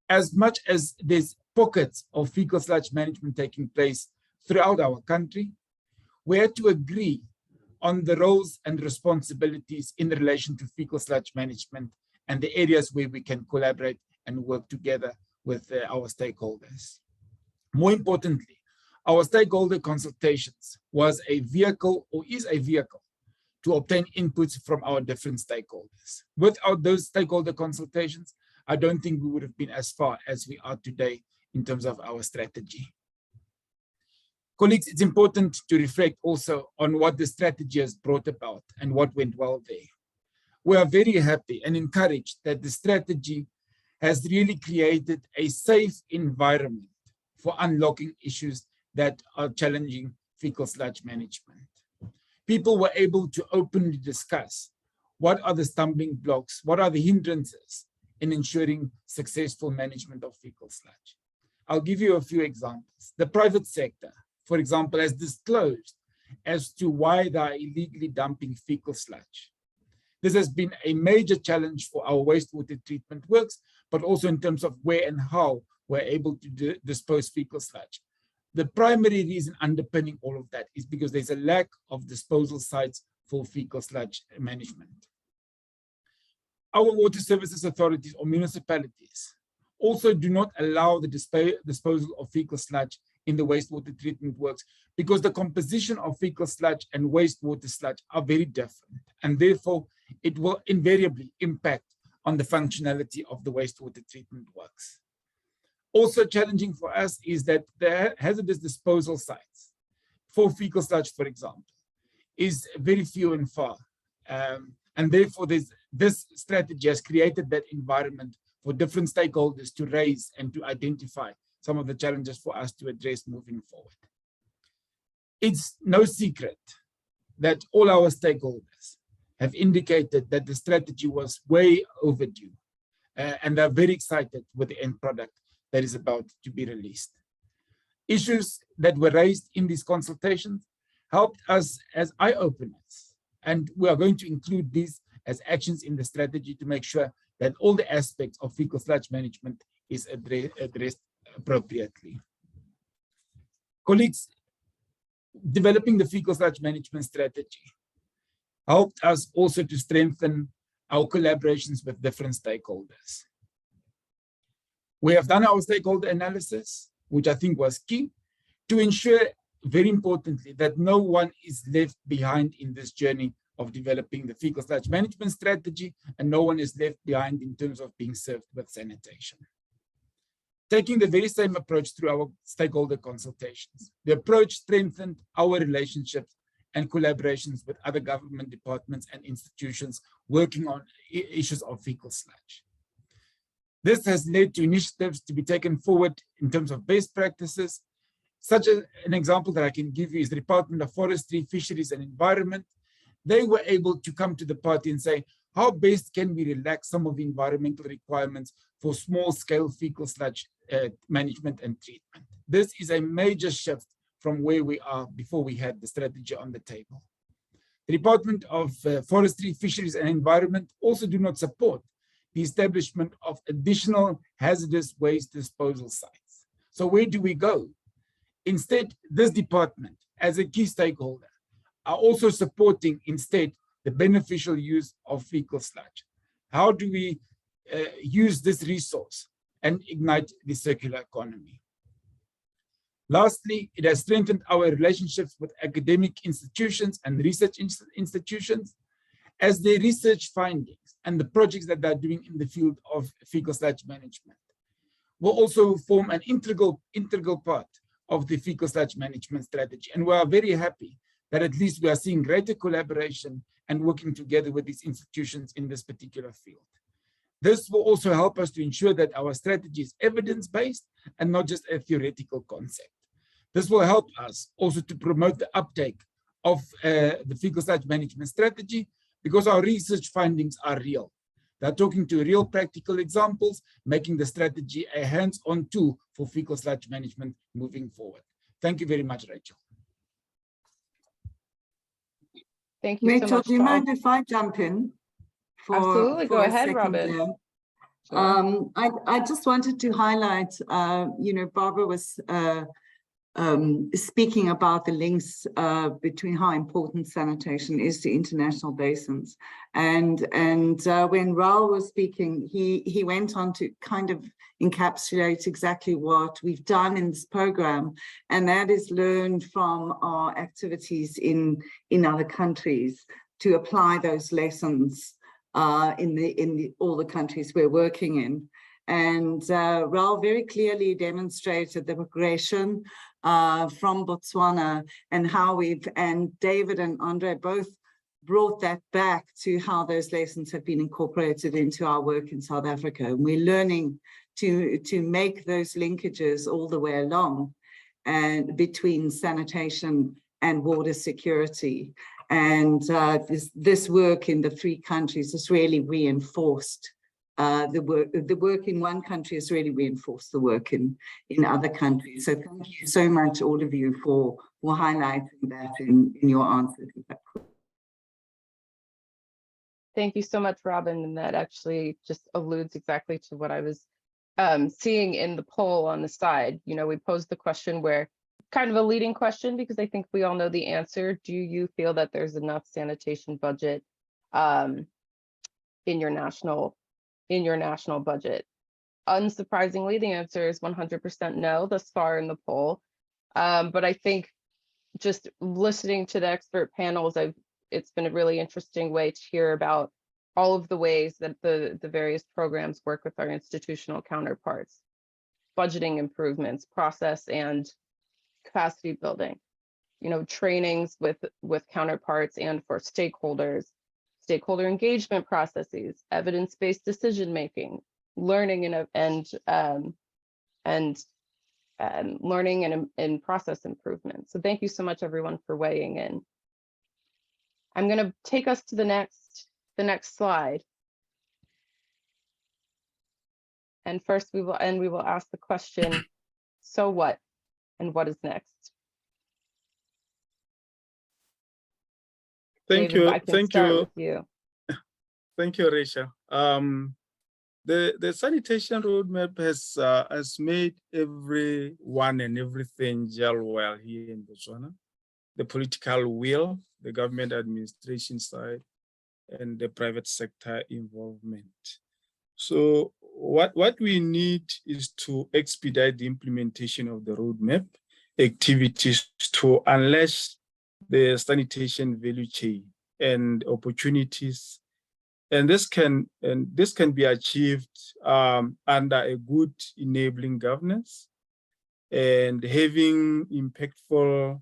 As much as there's pockets of fecal sludge management taking place throughout our country, we had to agree on the roles and responsibilities in relation to fecal sludge management and the areas where we can collaborate and work together with our stakeholders. More importantly, our stakeholder consultations was a vehicle, or is a vehicle, to obtain inputs from our different stakeholders. Without those stakeholder consultations, I don't think we would have been as far as we are today in terms of our strategy. Colleagues, it's important to reflect also on what the strategy has brought about and what went well there. We are very happy and encouraged that the strategy has really created a safe environment for unlocking issues that are challenging fecal sludge management. People were able to openly discuss what are the stumbling blocks, what are the hindrances in ensuring successful management of fecal sludge. I'll give you a few examples. The private sector, for example, has disclosed as to why they are illegally dumping fecal sludge. This has been a major challenge for our wastewater treatment works, but also in terms of where and how we're able to dispose fecal sludge. The primary reason underpinning all of that is because there's a lack of disposal sites for fecal sludge management. Our water services authorities or municipalities also do not allow the disposal of fecal sludge in the wastewater treatment works, because the composition of fecal sludge and wastewater sludge are very different, and therefore it will invariably impact on the functionality of the wastewater treatment works. Also challenging for us is that the hazardous disposal sites for fecal sludge, for example, is very few and far. And therefore this strategy has created that environment for different stakeholders to raise and to identify some of the challenges for us to address moving forward. It's no secret that all our stakeholders have indicated that the strategy was way overdue, and they're very excited with the end product that is about to be released. Issues that were raised in these consultations helped us as eye-openers, and we are going to include these as actions in the strategy to make sure that all the aspects of fecal sludge management is addressed appropriately. Colleagues, developing the fecal sludge management strategy helped us also to strengthen our collaborations with different stakeholders. We have done our stakeholder analysis, which I think was key, to ensure, very importantly, that no one is left behind in this journey of developing the fecal sludge management strategy, and no one is left behind in terms of being served with sanitation. Taking the very same approach through our stakeholder consultations, the approach strengthened our relationships and collaborations with other government departments and institutions working on issues of fecal sludge. This has led to initiatives to be taken forward in terms of best practices. Such an example that I can give you is the Department of Forestry, Fisheries and Environment. They were able to come to the party and say, how best can we relax some of the environmental requirements for small-scale fecal sludge management and treatment? This is a major shift from where we are before we had the strategy on the table. The Department of Forestry, Fisheries and Environment also do not support the establishment of additional hazardous waste disposal sites. So where do we go? Instead, this department, as a key stakeholder, are also supporting instead the beneficial use of fecal sludge. How do we use this resource and ignite the circular economy? Lastly, it has strengthened our relationships with academic institutions and research institutions, as their research findings and the projects that they're doing in the field of fecal sludge management will also form an integral part of the fecal sludge management strategy. And we are very happy that at least we are seeing greater collaboration and working together with these institutions in this particular field. This will also help us to ensure that our strategy is evidence-based and not just a theoretical concept. This will help us also to promote the uptake of the fecal sludge management strategy, because our research findings are real. They're talking to real practical examples, making the strategy a hands-on tool for fecal sludge management moving forward. Thank you very much, Rachel. Thank you Rachel, so much, do you Tom. mind if I jump in? Absolutely, go ahead, Robin. Sure. I just wanted to highlight, Barbara was speaking about the links between how important sanitation is to international basins. And when Raul was speaking, he went on to kind of encapsulate exactly what we've done in this program, and that is learn from our activities in other countries to apply those lessons in all the countries we're working in. And Raul very clearly demonstrated the progression from Botswana and how and David and Andre both brought that back to how those lessons have been incorporated into our work in South Africa. And we're learning to make those linkages all the way along and between sanitation and water security. And this work in the three countries has really reinforced the work in one country has really reinforced the work in other countries. So thank you so much, all of you, for highlighting that in your answer to that. Thank you so much, Robin. And that actually just alludes exactly to what I was seeing in the poll on the side. You know, we posed the question where, kind of a leading question, because I think we all know the answer. Do you feel that there's enough sanitation budget in your national budget? Unsurprisingly, the answer is 100% no thus far in the poll. But I think just listening to the expert panels, it's been a really interesting way to hear about all of the ways that the various programs work with our institutional counterparts, budgeting improvements, process and capacity building, trainings with counterparts and for stakeholders, stakeholder engagement processes, evidence-based decision-making, learning and learning and process improvement. So thank you so much, everyone, for weighing in. I'm going to take us to the next slide. And first we will ask the question, so what? And what is next? Thank David, you. I can start with you. Thank you, Risha. The sanitation roadmap has made everyone and everything gel well here in Botswana. The political will, the government administration side, and the private sector involvement. So what we need is to expedite the implementation of the roadmap activities to unleash the sanitation value chain and opportunities. And this can be achieved under a good enabling governance and having impactful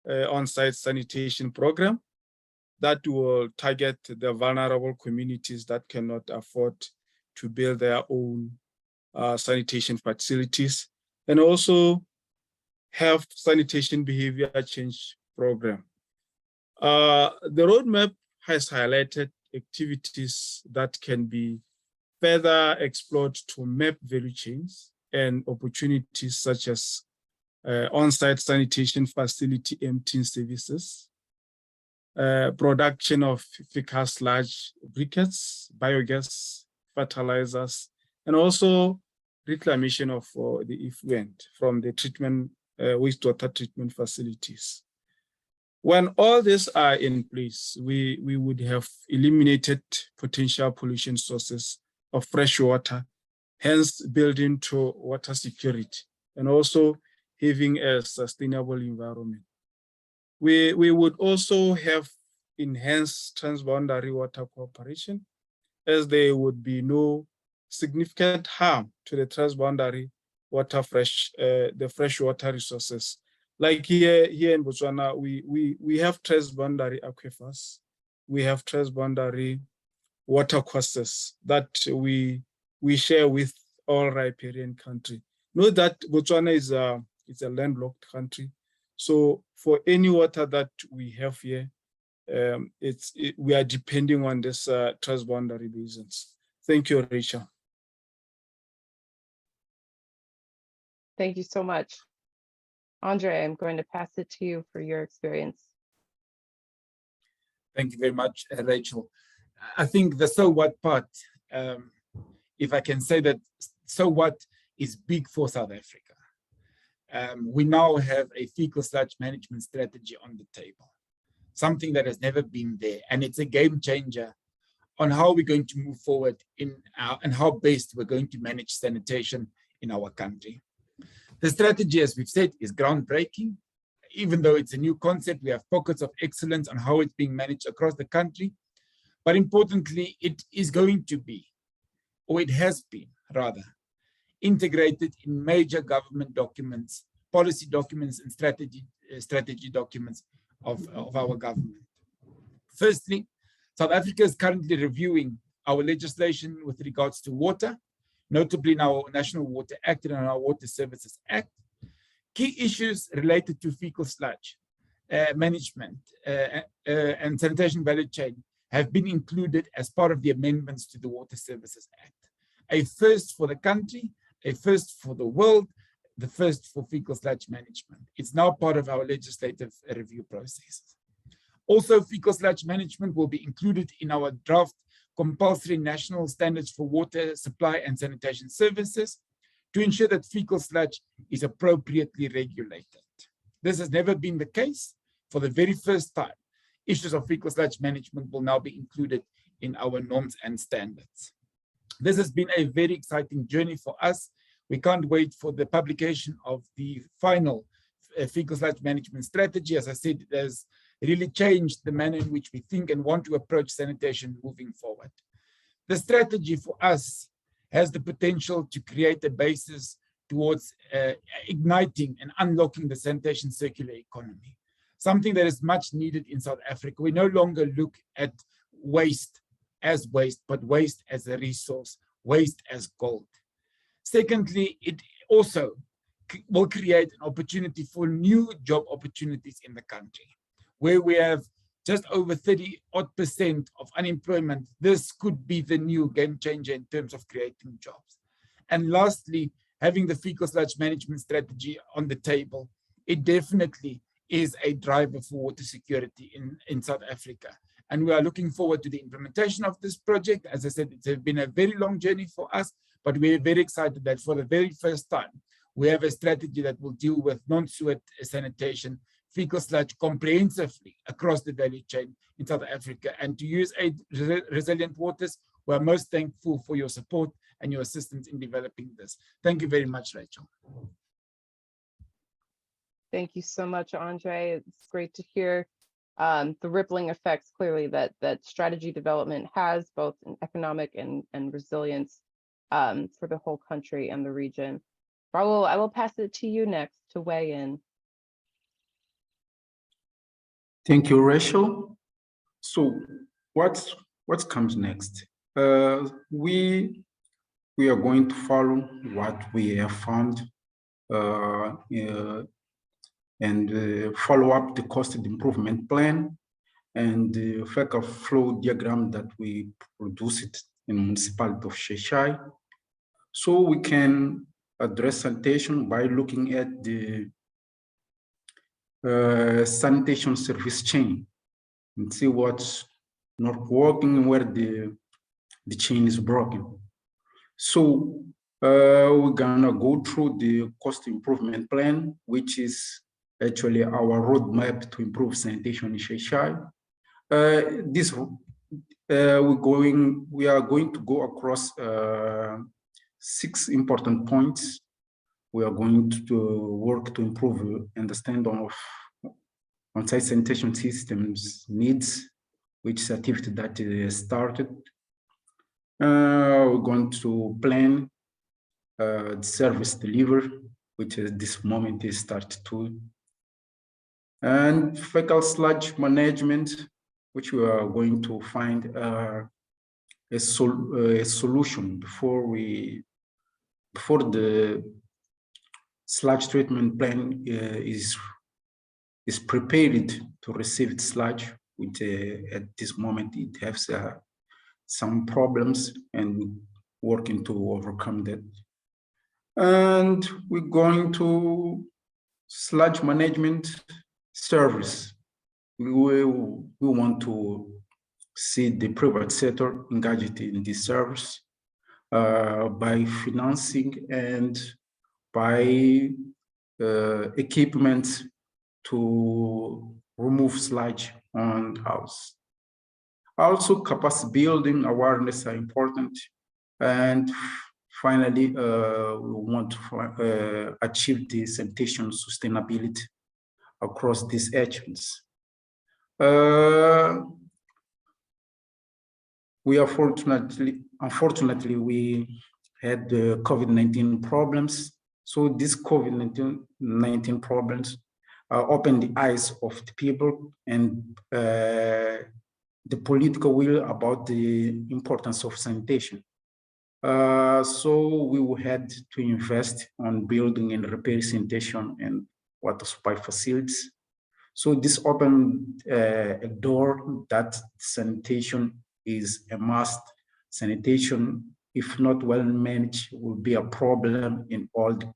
on-site sanitation program that will target the vulnerable communities that cannot afford to build their own sanitation facilities, and also have sanitation behavior change program. The roadmap has highlighted activities that can be further explored to map value chains and opportunities such as on-site sanitation facility emptying services, production of fecal sludge briquettes, biogas, fertilizers, and also reclamation of the effluent from the treatment wastewater treatment facilities. When all these are in place, we would have eliminated potential pollution sources of fresh water, hence building to water security and also having a sustainable environment. We would also have enhanced transboundary water cooperation, as there would be no significant harm to the transboundary water the freshwater resources. Like here in Botswana, we have transboundary aquifers, we have transboundary water courses that we share with all riparian country. Note that Botswana is a landlocked country, so for any water that we have here, we are depending on this transboundary basins. Thank you, Rachel. Thank you so much. Andre, I'm going to pass it to you for your experience. Thank you very much, Rachel. I think the so what part, if I can say that, so what is big for South Africa. We now have a fecal sludge management strategy on the table, something that has never been there, and it's a game changer on how we're going to move forward and how best we're going to manage sanitation in our country. The strategy, as we've said, is groundbreaking. Even though it's a new concept, we have pockets of excellence on how it's being managed across the country. But importantly, it is going to be, or it has been rather, integrated in major government documents, policy documents, and strategy documents of our government. Firstly, South Africa is currently reviewing our legislation with regards to water, notably in our National Water Act and our Water Services Act. Key issues related to fecal sludge management and sanitation value chain have been included as part of the amendments to the Water Services Act. A first for the country, a first for the world, the first for fecal sludge management. It's now part of our legislative review process. Also, fecal sludge management will be included in our draft compulsory national standards for water supply and sanitation services to ensure that fecal sludge is appropriately regulated. This has never been the case. For the very first time, issues of fecal sludge management will now be included in our norms and standards. This has been a very exciting journey for us. We can't wait for the publication of the final fecal sludge management strategy. As I said, it has really changed the manner in which we think and want to approach sanitation moving forward. The strategy for us has the potential to create a basis towards igniting and unlocking the sanitation circular economy, something that is much needed in South Africa. We no longer look at waste as waste, but waste as a resource, waste as gold. Secondly, it also will create an opportunity for new job opportunities in the country, where we have just over 30% of unemployment. This could be the new game changer in terms of creating jobs. And lastly, having the fecal sludge management strategy on the table, it definitely is a driver for water security in South Africa. And we are looking forward to the implementation of this project. As I said, it's been a very long journey for us, but we're very excited that for the very first time, we have a strategy that will deal with non-sewage sanitation, fecal sludge comprehensively across the value chain in South Africa. And to USAID Resilient Waters, We're most thankful for your support and your assistance in developing this. Thank you very much, Rachel. Thank you so much, Andre. It's great to hear the rippling effects clearly that strategy development has, both in economic and resilience for the whole country and the region. Raul, I will pass it to you next to weigh in. Thank you, Rachel. So what comes next? We are going to follow what we have found and follow up the cost improvement plan and the fecal flow diagram that we produced in the municipality of Sheshai. So we can address sanitation by looking at the sanitation service chain and see what's not working and where the chain is broken. So we're gonna go through the cost improvement plan, which is actually our roadmap to improve sanitation in Sheshai. We are going to go across 6 important points. We are going to work to improve understanding of on-site sanitation systems needs, which is activity that started. We're going to plan the service delivery, which at this moment is started to, and fecal sludge management, which we are going to find a solution before the sludge treatment plan is prepared to receive the sludge, which at this moment it has some problems, and working to overcome that. And we're going to sludge management service. We want to see the private sector engaged in this service by financing and by equipment to remove sludge on house. Also, capacity building awareness are important. And finally, we want to achieve the sanitation sustainability across these actions. Unfortunately, we had the COVID-19 problems. So these COVID-19 problems opened the eyes of the people and the political will about the importance of sanitation. So we had to invest on building and repair sanitation and water supply facilities. So this opened a door that sanitation is a must. Sanitation, if not well managed, will be a problem in all the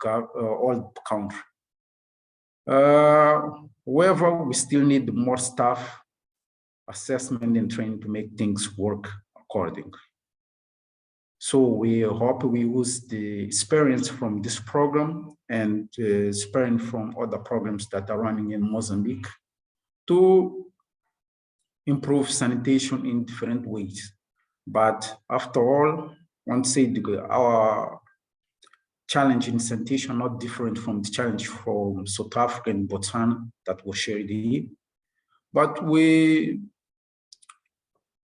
country. However, we still need more staff, assessment, and training to make things work accordingly. So we hope we use the experience from this program and experience from other programs that are running in Mozambique to improve sanitation in different ways. But after all, one said our challenge in sanitation not different from the challenge from South Africa and Botswana that was shared here. But we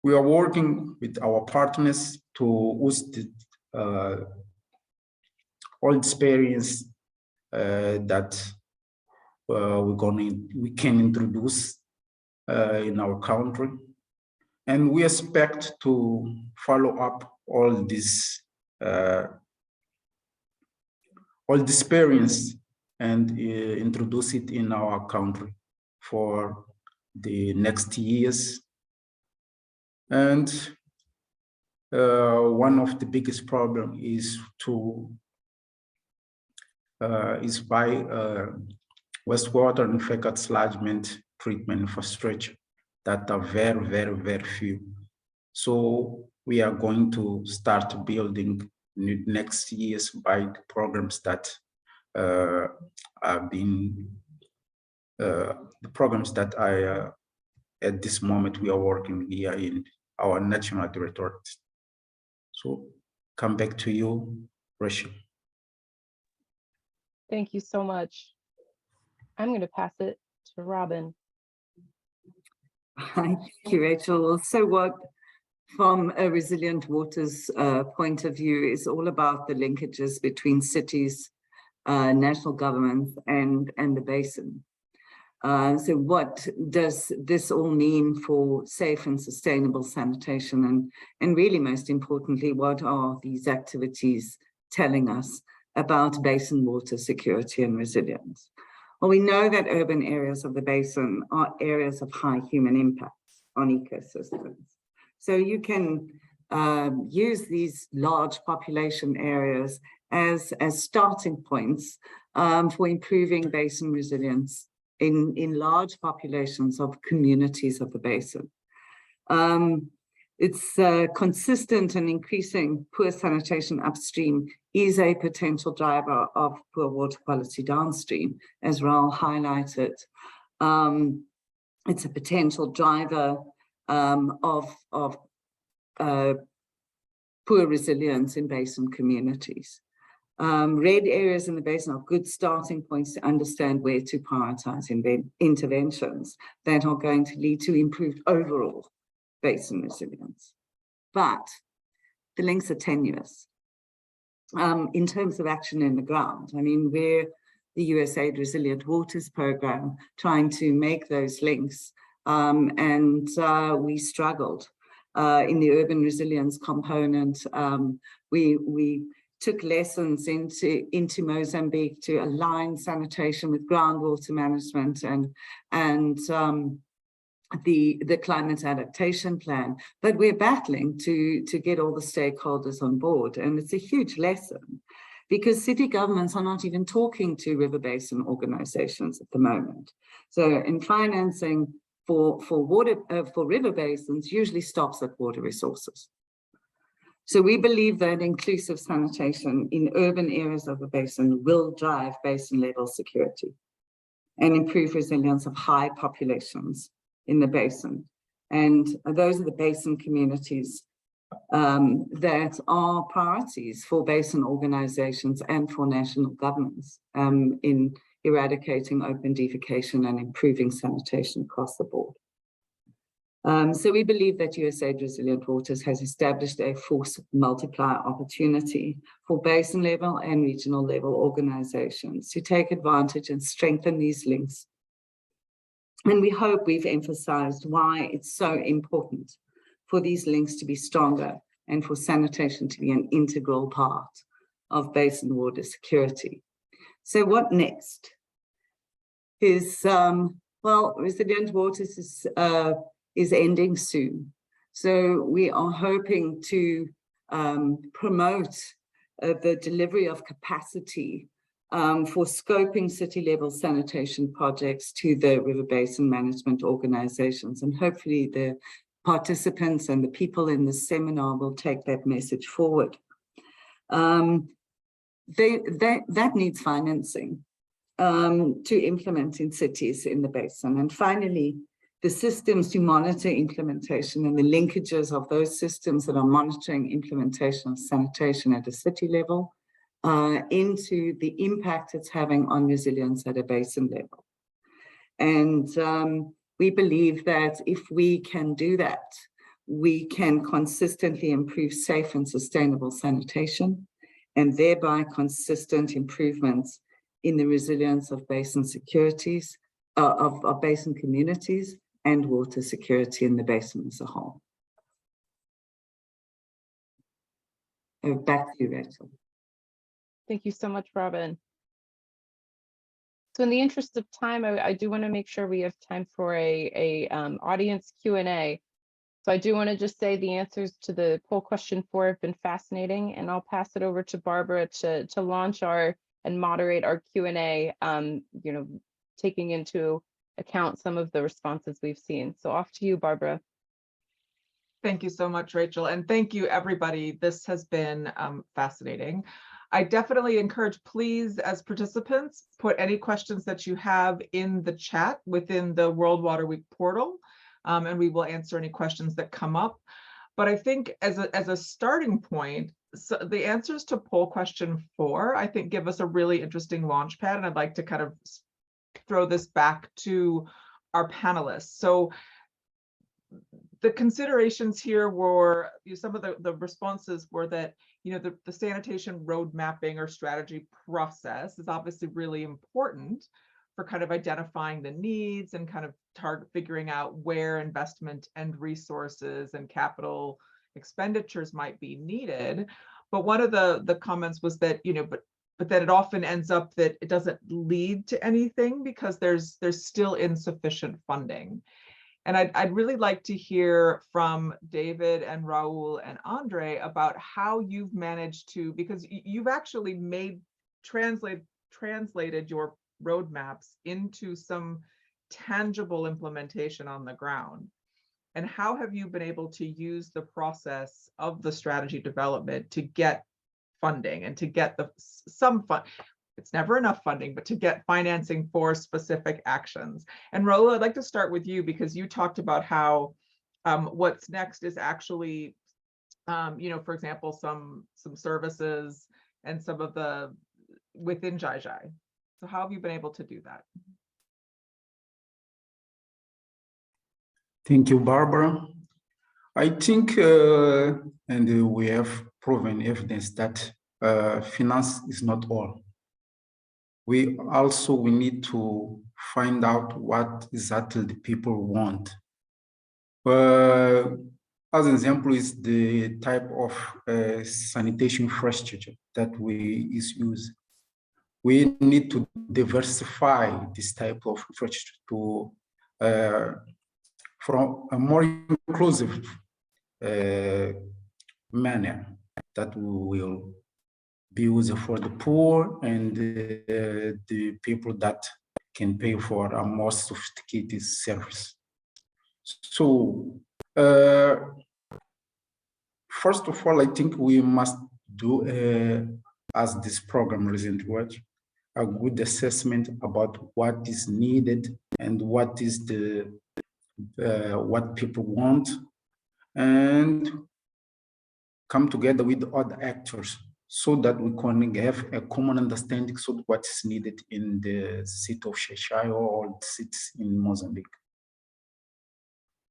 are working with our partners to use all experience that we can introduce in our country, and we expect to follow up all this experience and introduce it in our country for the next years. And one of the biggest problem is by wastewater and fecal sludge treatment infrastructure that are very, very, very few. So we are going to start building next years by the programs that at this moment we are working here in our national directorate. So come back to you, Rachel. Thank you so much. I'm going to pass it to Robin. Thank you, Rachel. So what, from a Resilient Waters point of view, is all about the linkages between cities, national governments, and the basin. So what does this all mean for safe and sustainable sanitation? And really, most importantly, what are these activities telling us about basin water security and resilience? Well, we know that urban areas of the basin are areas of high human impacts on ecosystems. So you can use these large population areas as starting points for improving basin resilience in large populations of communities of the basin. It's consistent and increasing poor sanitation upstream is a potential driver of poor water quality downstream, as Raul highlighted. It's a potential driver of poor resilience in basin communities. Red areas in the basin are good starting points to understand where to prioritize interventions that are going to lead to improved overall basin resilience. But the links are tenuous in terms of action in the ground. I mean, we're the USAID Resilient Waters program trying to make those links, and we struggled in the urban resilience component. We took lessons into Mozambique to align sanitation with groundwater management and the climate adaptation plan, but we're battling to get all the stakeholders on board. And it's a huge lesson because city governments are not even talking to river basin organizations at the moment. So in financing for river basins usually stops at water resources. So we believe that inclusive sanitation in urban areas of the basin will drive basin level security and improve resilience of high populations in the basin. And those are the basin communities that are priorities for basin organizations and for national governments in eradicating open defecation and improving sanitation across the board. So we believe that USAID Resilient Waters has established a force multiplier opportunity for basin level and regional level organizations to take advantage and strengthen these links. And we hope we've emphasized why it's so important for these links to be stronger and for sanitation to be an integral part of basin water security. So what next? Is, well, Resilient Waters is ending soon. So we are hoping to promote the delivery of capacity for scoping city-level sanitation projects to the river basin management organizations. And hopefully the participants and the people in this seminar will take that message forward. That needs financing to implement in cities in the basin. And finally, the systems to monitor implementation and the linkages of those systems that are monitoring implementation of sanitation at a city level into the impact it's having on resilience at a basin level. And we believe that if we can do that, we can consistently improve safe and sustainable sanitation and thereby consistent improvements in the resilience of basin securities, of basin communities and water security in the basin as a whole. Back to you, Rachel. Thank you so much, Robin. So in the interest of time, I do want to make sure we have time for a audience Q&A. So I do want to just say the answers to the poll question 4 have been fascinating, and I'll pass it over to Barbara to launch and moderate our Q&A, you know, taking into account some of the responses we've seen. So off to you, Barbara. Thank you so much, Rachel. And thank you, everybody. This has been fascinating. I definitely encourage, please, as participants, put any questions that you have in the chat within the World Water Week portal, and we will answer any questions that come up. But I think as a starting point, so the answers to poll question 4, I think, give us a really interesting launch pad, and I'd like to kind of throw this back to our panelists. So the considerations here were, some of the responses were that, the sanitation road mapping or strategy process is obviously really important for kind of identifying the needs and kind of figuring out where investment and resources and capital expenditures might be needed. But one of the comments was that, but that it often ends up that it doesn't lead to anything because there's still insufficient funding. And I'd really like to hear from David and Raul and Andre about how you've managed to, because you've actually translated your roadmaps into some tangible implementation on the ground. And how have you been able to use the process of the strategy development to get funding and to get some fund? It's never enough funding, but to get financing for specific actions. And Raul, I'd like to start with you because you talked about how what's next is actually, for example, some services and some of the within Jai. So how have you been able to do that? Thank you, Barbara. I think, and we have proven evidence that finance is not all. We need to find out what exactly the people want. As an example is the type of sanitation infrastructure that we use. We need to diversify this type of infrastructure to from a more inclusive manner that we will be used for the poor and the people that can pay for a more sophisticated service. So, first of all, I think we must do, as this program Resilient Waters, a good assessment about what is needed and what is what people want, and come together with other actors so that we can have a common understanding of what is needed in the city of Xai-Xai or the cities in Mozambique.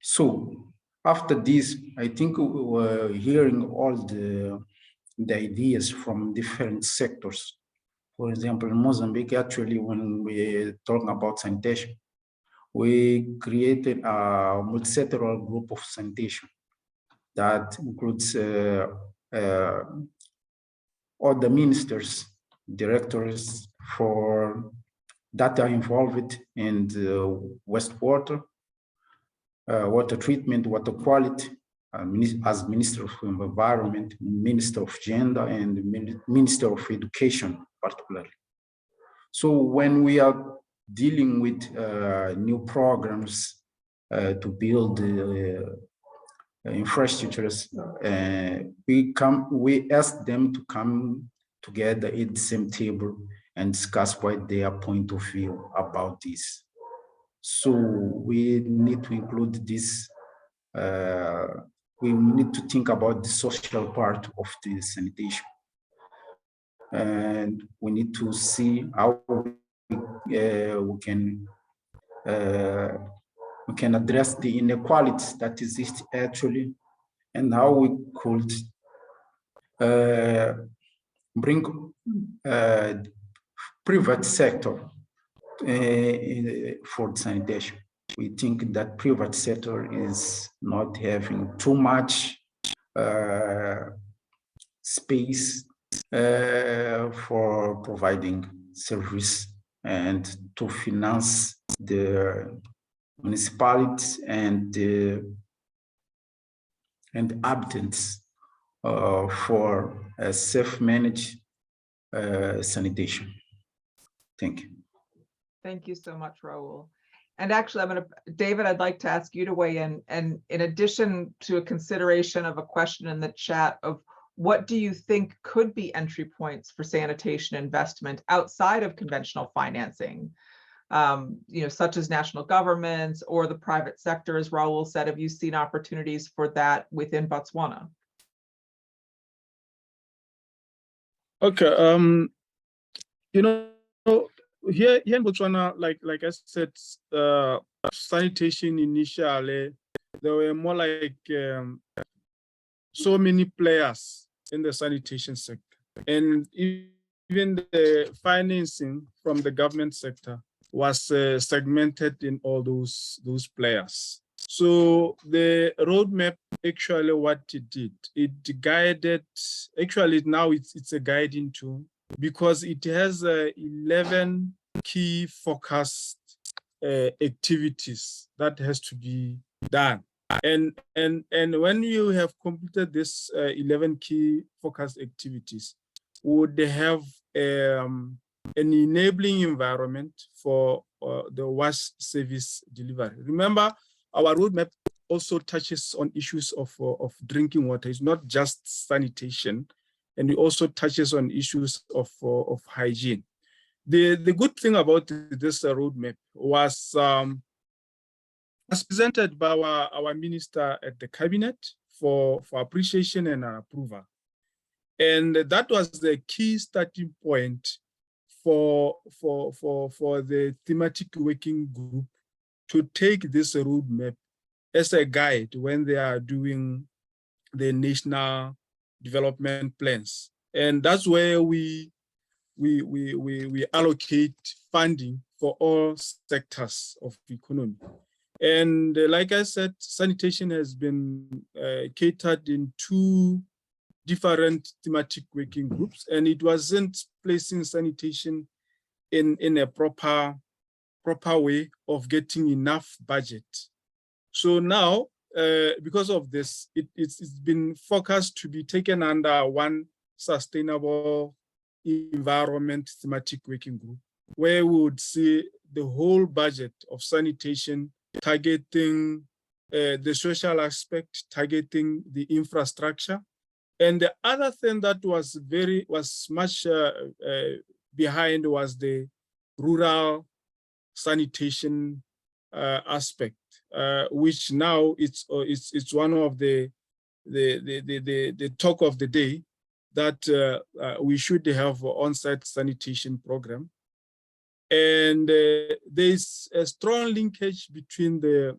So after this, I think we were hearing all the ideas from different sectors. For example, in Mozambique, actually, when we talking about sanitation, we created a multi-sectoral group of sanitation that includes all the ministers, directors that are involved in the wastewater, water treatment, water quality, as Minister of Environment, Minister of Gender, and Minister of Education, particularly. So when we are dealing with new programs to build infrastructures, we ask them to come together at the same table and discuss what their point of view about this. So we need to include this. We need to think about the social part of the sanitation, and we need to see how we can address the inequalities that exist actually, and how we could bring private sector for sanitation. We think that private sector is not having too much space for providing service and to finance the municipalities and the inhabitants for a self-managed sanitation. Thank you. Thank you so much, Raul. And actually, David, I'd like to ask you to weigh in. And in addition to a consideration of a question in the chat of what do you think could be entry points for sanitation investment outside of conventional financing? such as national governments or the private sector, as Raul said? Have you seen opportunities for that within Botswana? Okay, here in Botswana, like I said, sanitation initially, there were more like so many players in the sanitation sector, and even the financing from the government sector was segmented in all those players. So the roadmap, actually what it did, it guided, actually now it's a guiding tool, because it has 11 key focused activities that has to be done. And when you have completed this 11 key focused activities, would they have an enabling environment for the wash service delivery? Remember, our roadmap also touches on issues of drinking water. It's not just sanitation, and it also touches on issues of hygiene. The good thing about this roadmap was presented by our minister at the cabinet for appreciation and approval. And that was the key starting point for the thematic working group to take this roadmap as a guide when they are doing the national development plans. And that's where we allocate funding for all sectors of the economy. And like I said, sanitation has been catered in 2 different thematic working groups, and it wasn't placing sanitation in a proper way of getting enough budget. So now, because of this, it's been focused to be taken under one sustainable environment thematic working group, where we would see the whole budget of sanitation targeting the social aspect, targeting the infrastructure. And the other thing that was much behind was the rural sanitation aspect, which now it's one of the talk of the day, that we should have an on-site sanitation program. And there's a strong linkage between the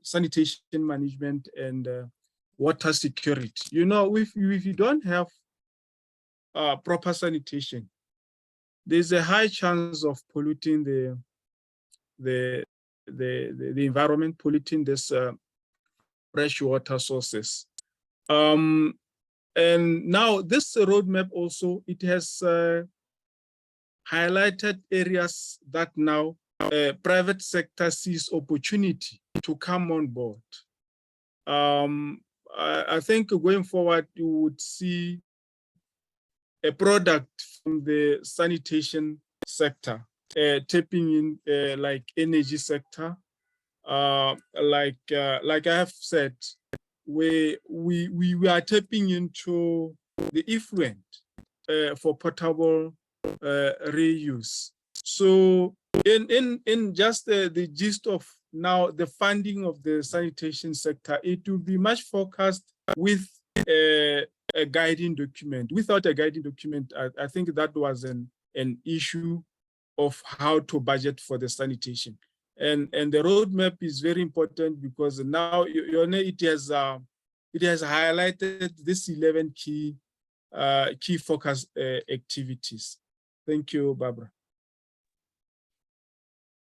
sanitation management and water security. If you don't have proper sanitation, there's a high chance of polluting the environment, polluting this fresh water sources. And now this roadmap also, it has highlighted areas that now private sector sees opportunity to come on board. I think going forward, you would see a product from the sanitation sector tapping in like energy sector. Like I have said, we are tapping into the effluent for potable reuse. So in just the gist of now the funding of the sanitation sector, it will be much focused with a guiding document. Without a guiding document, I think that was an issue of how to budget for the sanitation. And the roadmap is very important because now it has highlighted this 11 key focus activities. Thank you, Barbara.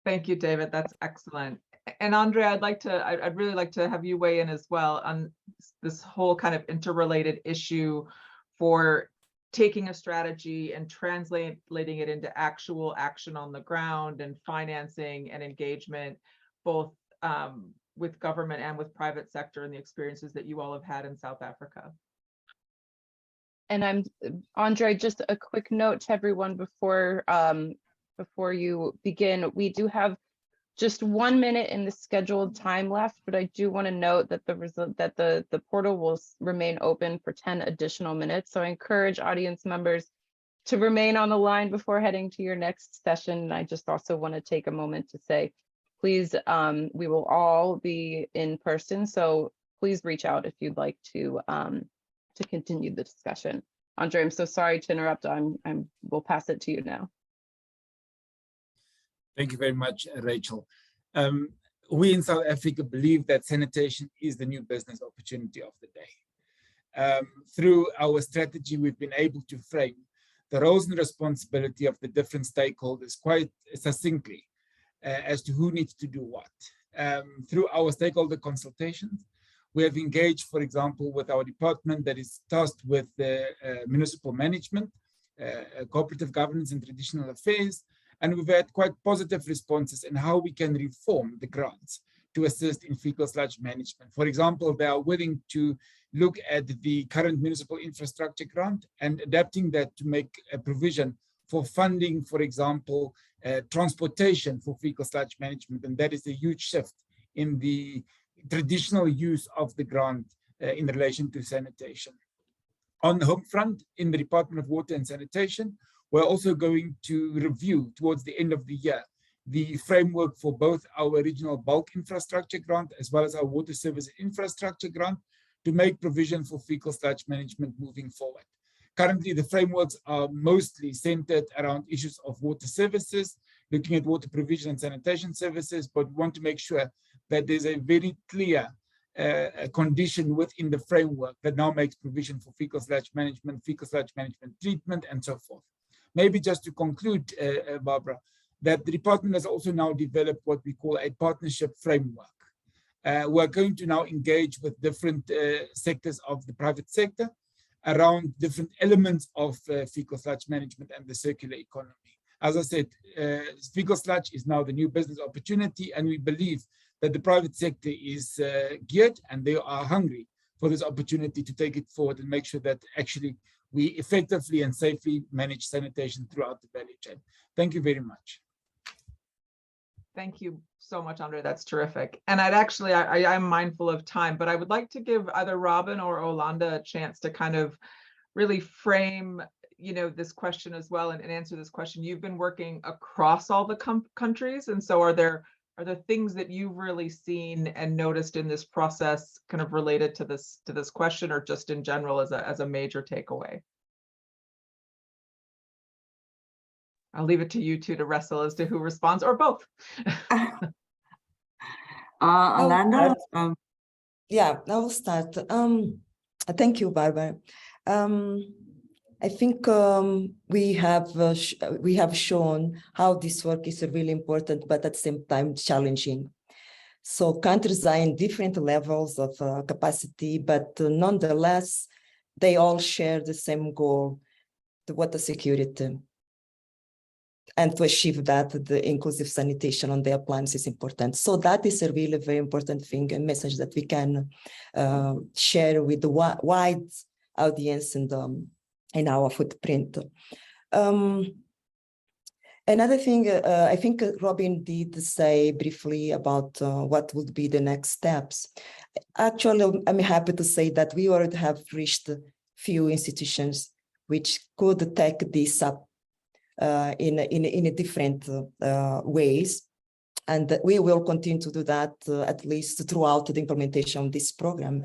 Thank you, David. That's excellent. And Andre, I'd really like to have you weigh in as well on this whole kind of interrelated issue for taking a strategy and translating it into actual action on the ground and financing and engagement, both with government and with private sector, and the experiences that you all have had in South Africa. And Andre, just a quick note to everyone before you begin. We do have just 1 minute in the scheduled time left, but I do want to note that the portal will remain open for 10 additional minutes. So I encourage audience members to remain on the line before heading to your next session. I just also want to take a moment to say, please, we will all be in person, so please reach out if you'd like to continue the discussion. Andre, I'm so sorry to interrupt. We'll pass it to you now. Thank you very much, Rachel. We in South Africa believe that sanitation is the new business opportunity of the day. Through our strategy, we've been able to frame the roles and responsibility of the different stakeholders quite succinctly as to who needs to do what. Through our stakeholder consultations, we have engaged, for example, with our department that is tasked with municipal management, cooperative governance and traditional affairs, and we've had quite positive responses in how we can reform the grants to assist in fecal sludge management. For example, they are willing to look at the current municipal infrastructure grant and adapting that to make a provision for funding, for example, transportation for fecal sludge management. And that is a huge shift in the traditional use of the grant in relation to sanitation. On the home front, in the Department of Water and Sanitation, we're also going to review towards the end of the year the framework for both our regional bulk infrastructure grant as well as our water service infrastructure grant to make provision for fecal sludge management moving forward. Currently, the frameworks are mostly centered around issues of water services, looking at water provision and sanitation services, but we want to make sure that there's a very clear condition within the framework that now makes provision for fecal sludge management treatment, and so forth. Maybe just to conclude, Barbara, that the department has also now developed what we call a partnership framework. We're going to now engage with different sectors of the private sector around different elements of fecal sludge management and the circular economy. As I said, fecal sludge is now the new business opportunity, and we believe that the private sector is geared and they are hungry for this opportunity to take it forward and make sure that actually we effectively and safely manage sanitation throughout the value chain. Thank you very much. Thank you so much, Andre. That's terrific. And I'm mindful of time, but I would like to give either Robin or Olanda a chance to kind of really frame, this question as well and answer this question. You've been working across all the countries, and so are there things that you've really seen and noticed in this process kind of related to this question, or just in general as a major takeaway? I'll leave it to you two to wrestle as to who responds, or both. Olanda? Yeah, I'll start. Thank you, Barbara. I think we have shown how this work is really important, but at the same time challenging. So countries are in different levels of capacity, but nonetheless, they all share the same goal, the water security. And to achieve that, the inclusive sanitation on their plans is important. So that is a really very important thing, a message that we can share with the wide audience and in our footprint. Another thing, I think Robin did say briefly about what would be the next steps. Actually, I'm happy to say that we already have reached a few institutions which could take this up in a different ways. And we will continue to do that at least throughout the implementation of this program,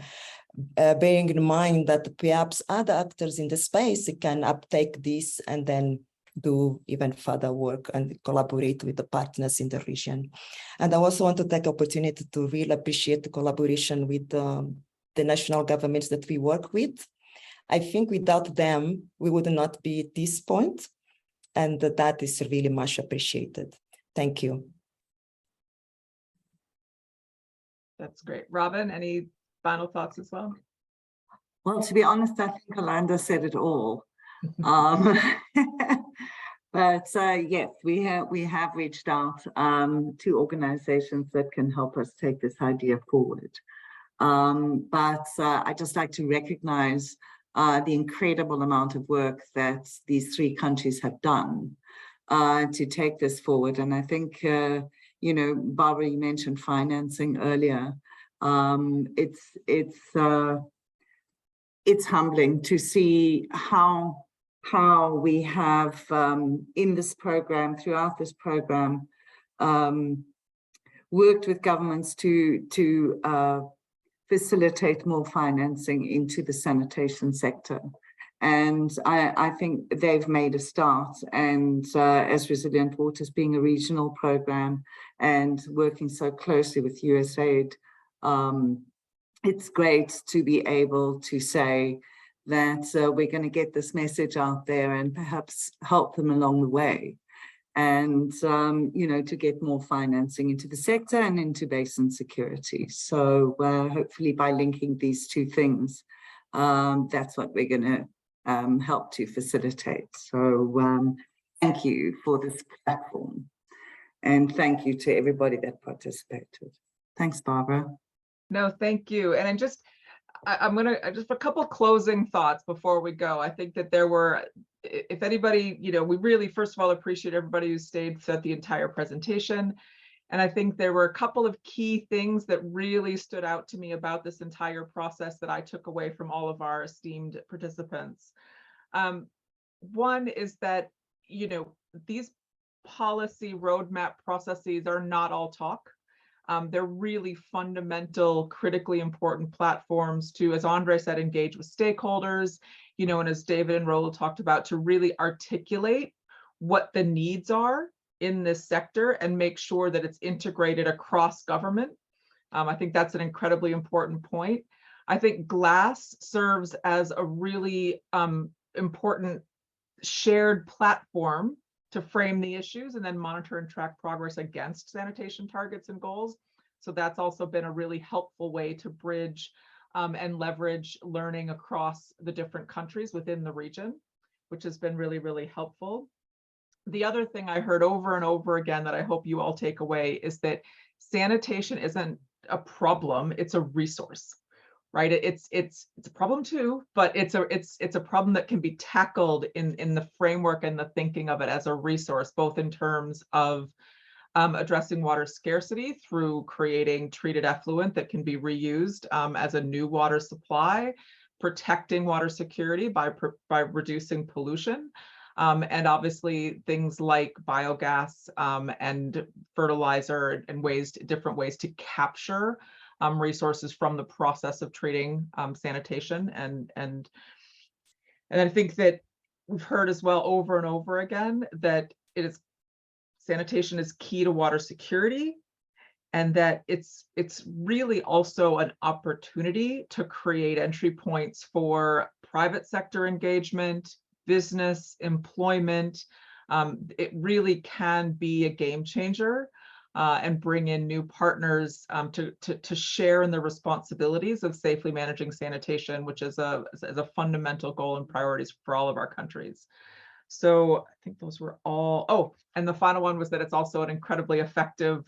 bearing in mind that perhaps other actors in the space can uptake this and then do even further work and collaborate with the partners in the region. And I also want to take the opportunity to really appreciate the collaboration with the national governments that we work with. I think without them, we would not be at this point, and that is really much appreciated. Thank you. That's great. Robin, any final thoughts as well? Well, to be honest, I think Olanda said it all. But yes, we have reached out to organizations that can help us take this idea forward. But I'd just like to recognize the incredible amount of work that these three countries have done to take this forward. And I think, Barbara, you mentioned financing earlier. It's humbling to see how how we have in this program, throughout this program, worked with governments to facilitate more financing into the sanitation sector. And I think they've made a start. And as Resilient Waters being a regional program and working so closely with USAID, it's great to be able to say that we're going to get this message out there and perhaps help them along the way. And, to get more financing into the sector and into basin security. So hopefully by linking these two things, that's what we're going to help to facilitate. So thank you for this platform. And thank you to everybody that participated. Thanks, Barbara. No, thank you. And I'm going to just a couple closing thoughts before we go. I think that there were, if anybody, we really, first of all, appreciate everybody who stayed throughout the entire presentation. And I think there were a couple of key things that really stood out to me about this entire process that I took away from all of our esteemed participants. One is that, these policy roadmap processes are not all talk. They're really fundamental, critically important platforms to, as Andre said, engage with stakeholders, and as David and Roland talked about, to really articulate what the needs are in this sector and make sure that it's integrated across government. I think that's an incredibly important point. I think GLAAS serves as a really important shared platform to frame the issues and then monitor and track progress against sanitation targets and goals. So that's also been a really helpful way to bridge and leverage learning across the different countries within the region, which has been really, really helpful. The other thing I heard over and over again that I hope you all take away is that sanitation isn't a problem, it's a resource. Right, it's a problem too, but it's a problem that can be tackled in the framework and the thinking of it as a resource, both in terms of addressing water scarcity through creating treated effluent that can be reused as a new water supply, protecting water security by reducing pollution, and obviously things like biogas and fertilizer and different ways to capture resources from the process of treating sanitation. And I think that we've heard as well over and over again that sanitation is key to water security, and that it's really also an opportunity to create entry points for private sector engagement, business, employment. It really can be a game changer. And bring in new partners to share in the responsibilities of safely managing sanitation, which is a fundamental goal and priorities for all of our countries. So I think those were all. Oh, and the final one was that it's also an incredibly effective,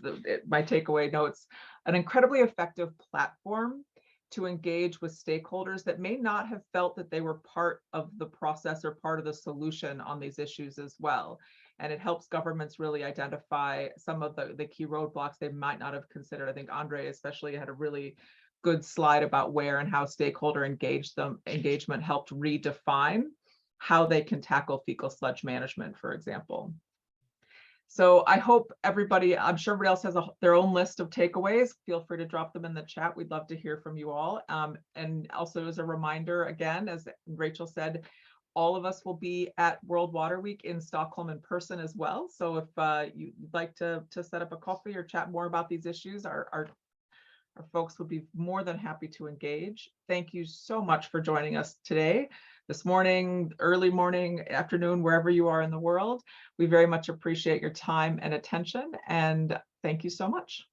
my takeaway notes, an incredibly effective platform to engage with stakeholders that may not have felt that they were part of the process or part of the solution on these issues as well. And it helps governments really identify some of the key roadblocks they might not have considered. I think Andre especially had a really good slide about where and how stakeholder engagement helped redefine how they can tackle fecal sludge management, for example. So I hope everybody, I'm sure everybody else has their own list of takeaways. Feel free to drop them in the chat. We'd love to hear from you all. And also as a reminder, again, as Rachel said, all of us will be at World Water Week in Stockholm in person as well. So if you'd like to set up a coffee or chat more about these issues, our folks would be more than happy to engage. Thank you so much for joining us today, this morning, early morning, afternoon, wherever you are in the world. We very much appreciate your time and attention, and thank you so much.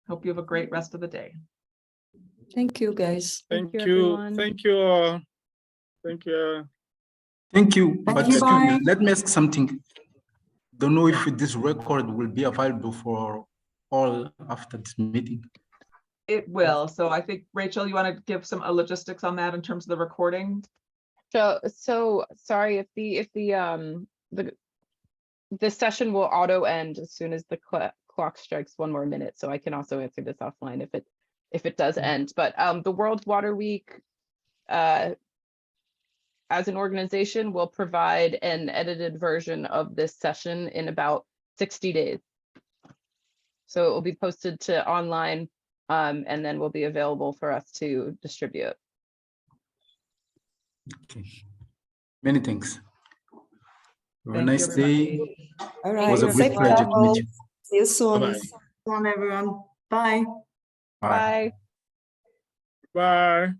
Hope you have a great rest of the day. Thank you, guys. Thank you. everyone. Thank you all. Thank you. Thank you. Thank But you, excuse bye. me, let me ask something. Don't know if this record will be available for all after this meeting. It will. So I think, Rachel, you want to give some logistics on that in terms of the recording? So sorry if the session will auto end as soon as the clock strikes 1 more minute. So I can also answer this offline if it does end. But the World Water Week as an organization, will provide an edited version of this session in about 60 days. So it will be posted to online and then will be available for us to distribute. Okay. Many thanks. Have a Thank nice you, day. everybody. All It right. was a Thank great you, pleasure to meet you. See you soon. Bye-bye. Come on, everyone. Bye. Bye. Bye. Bye.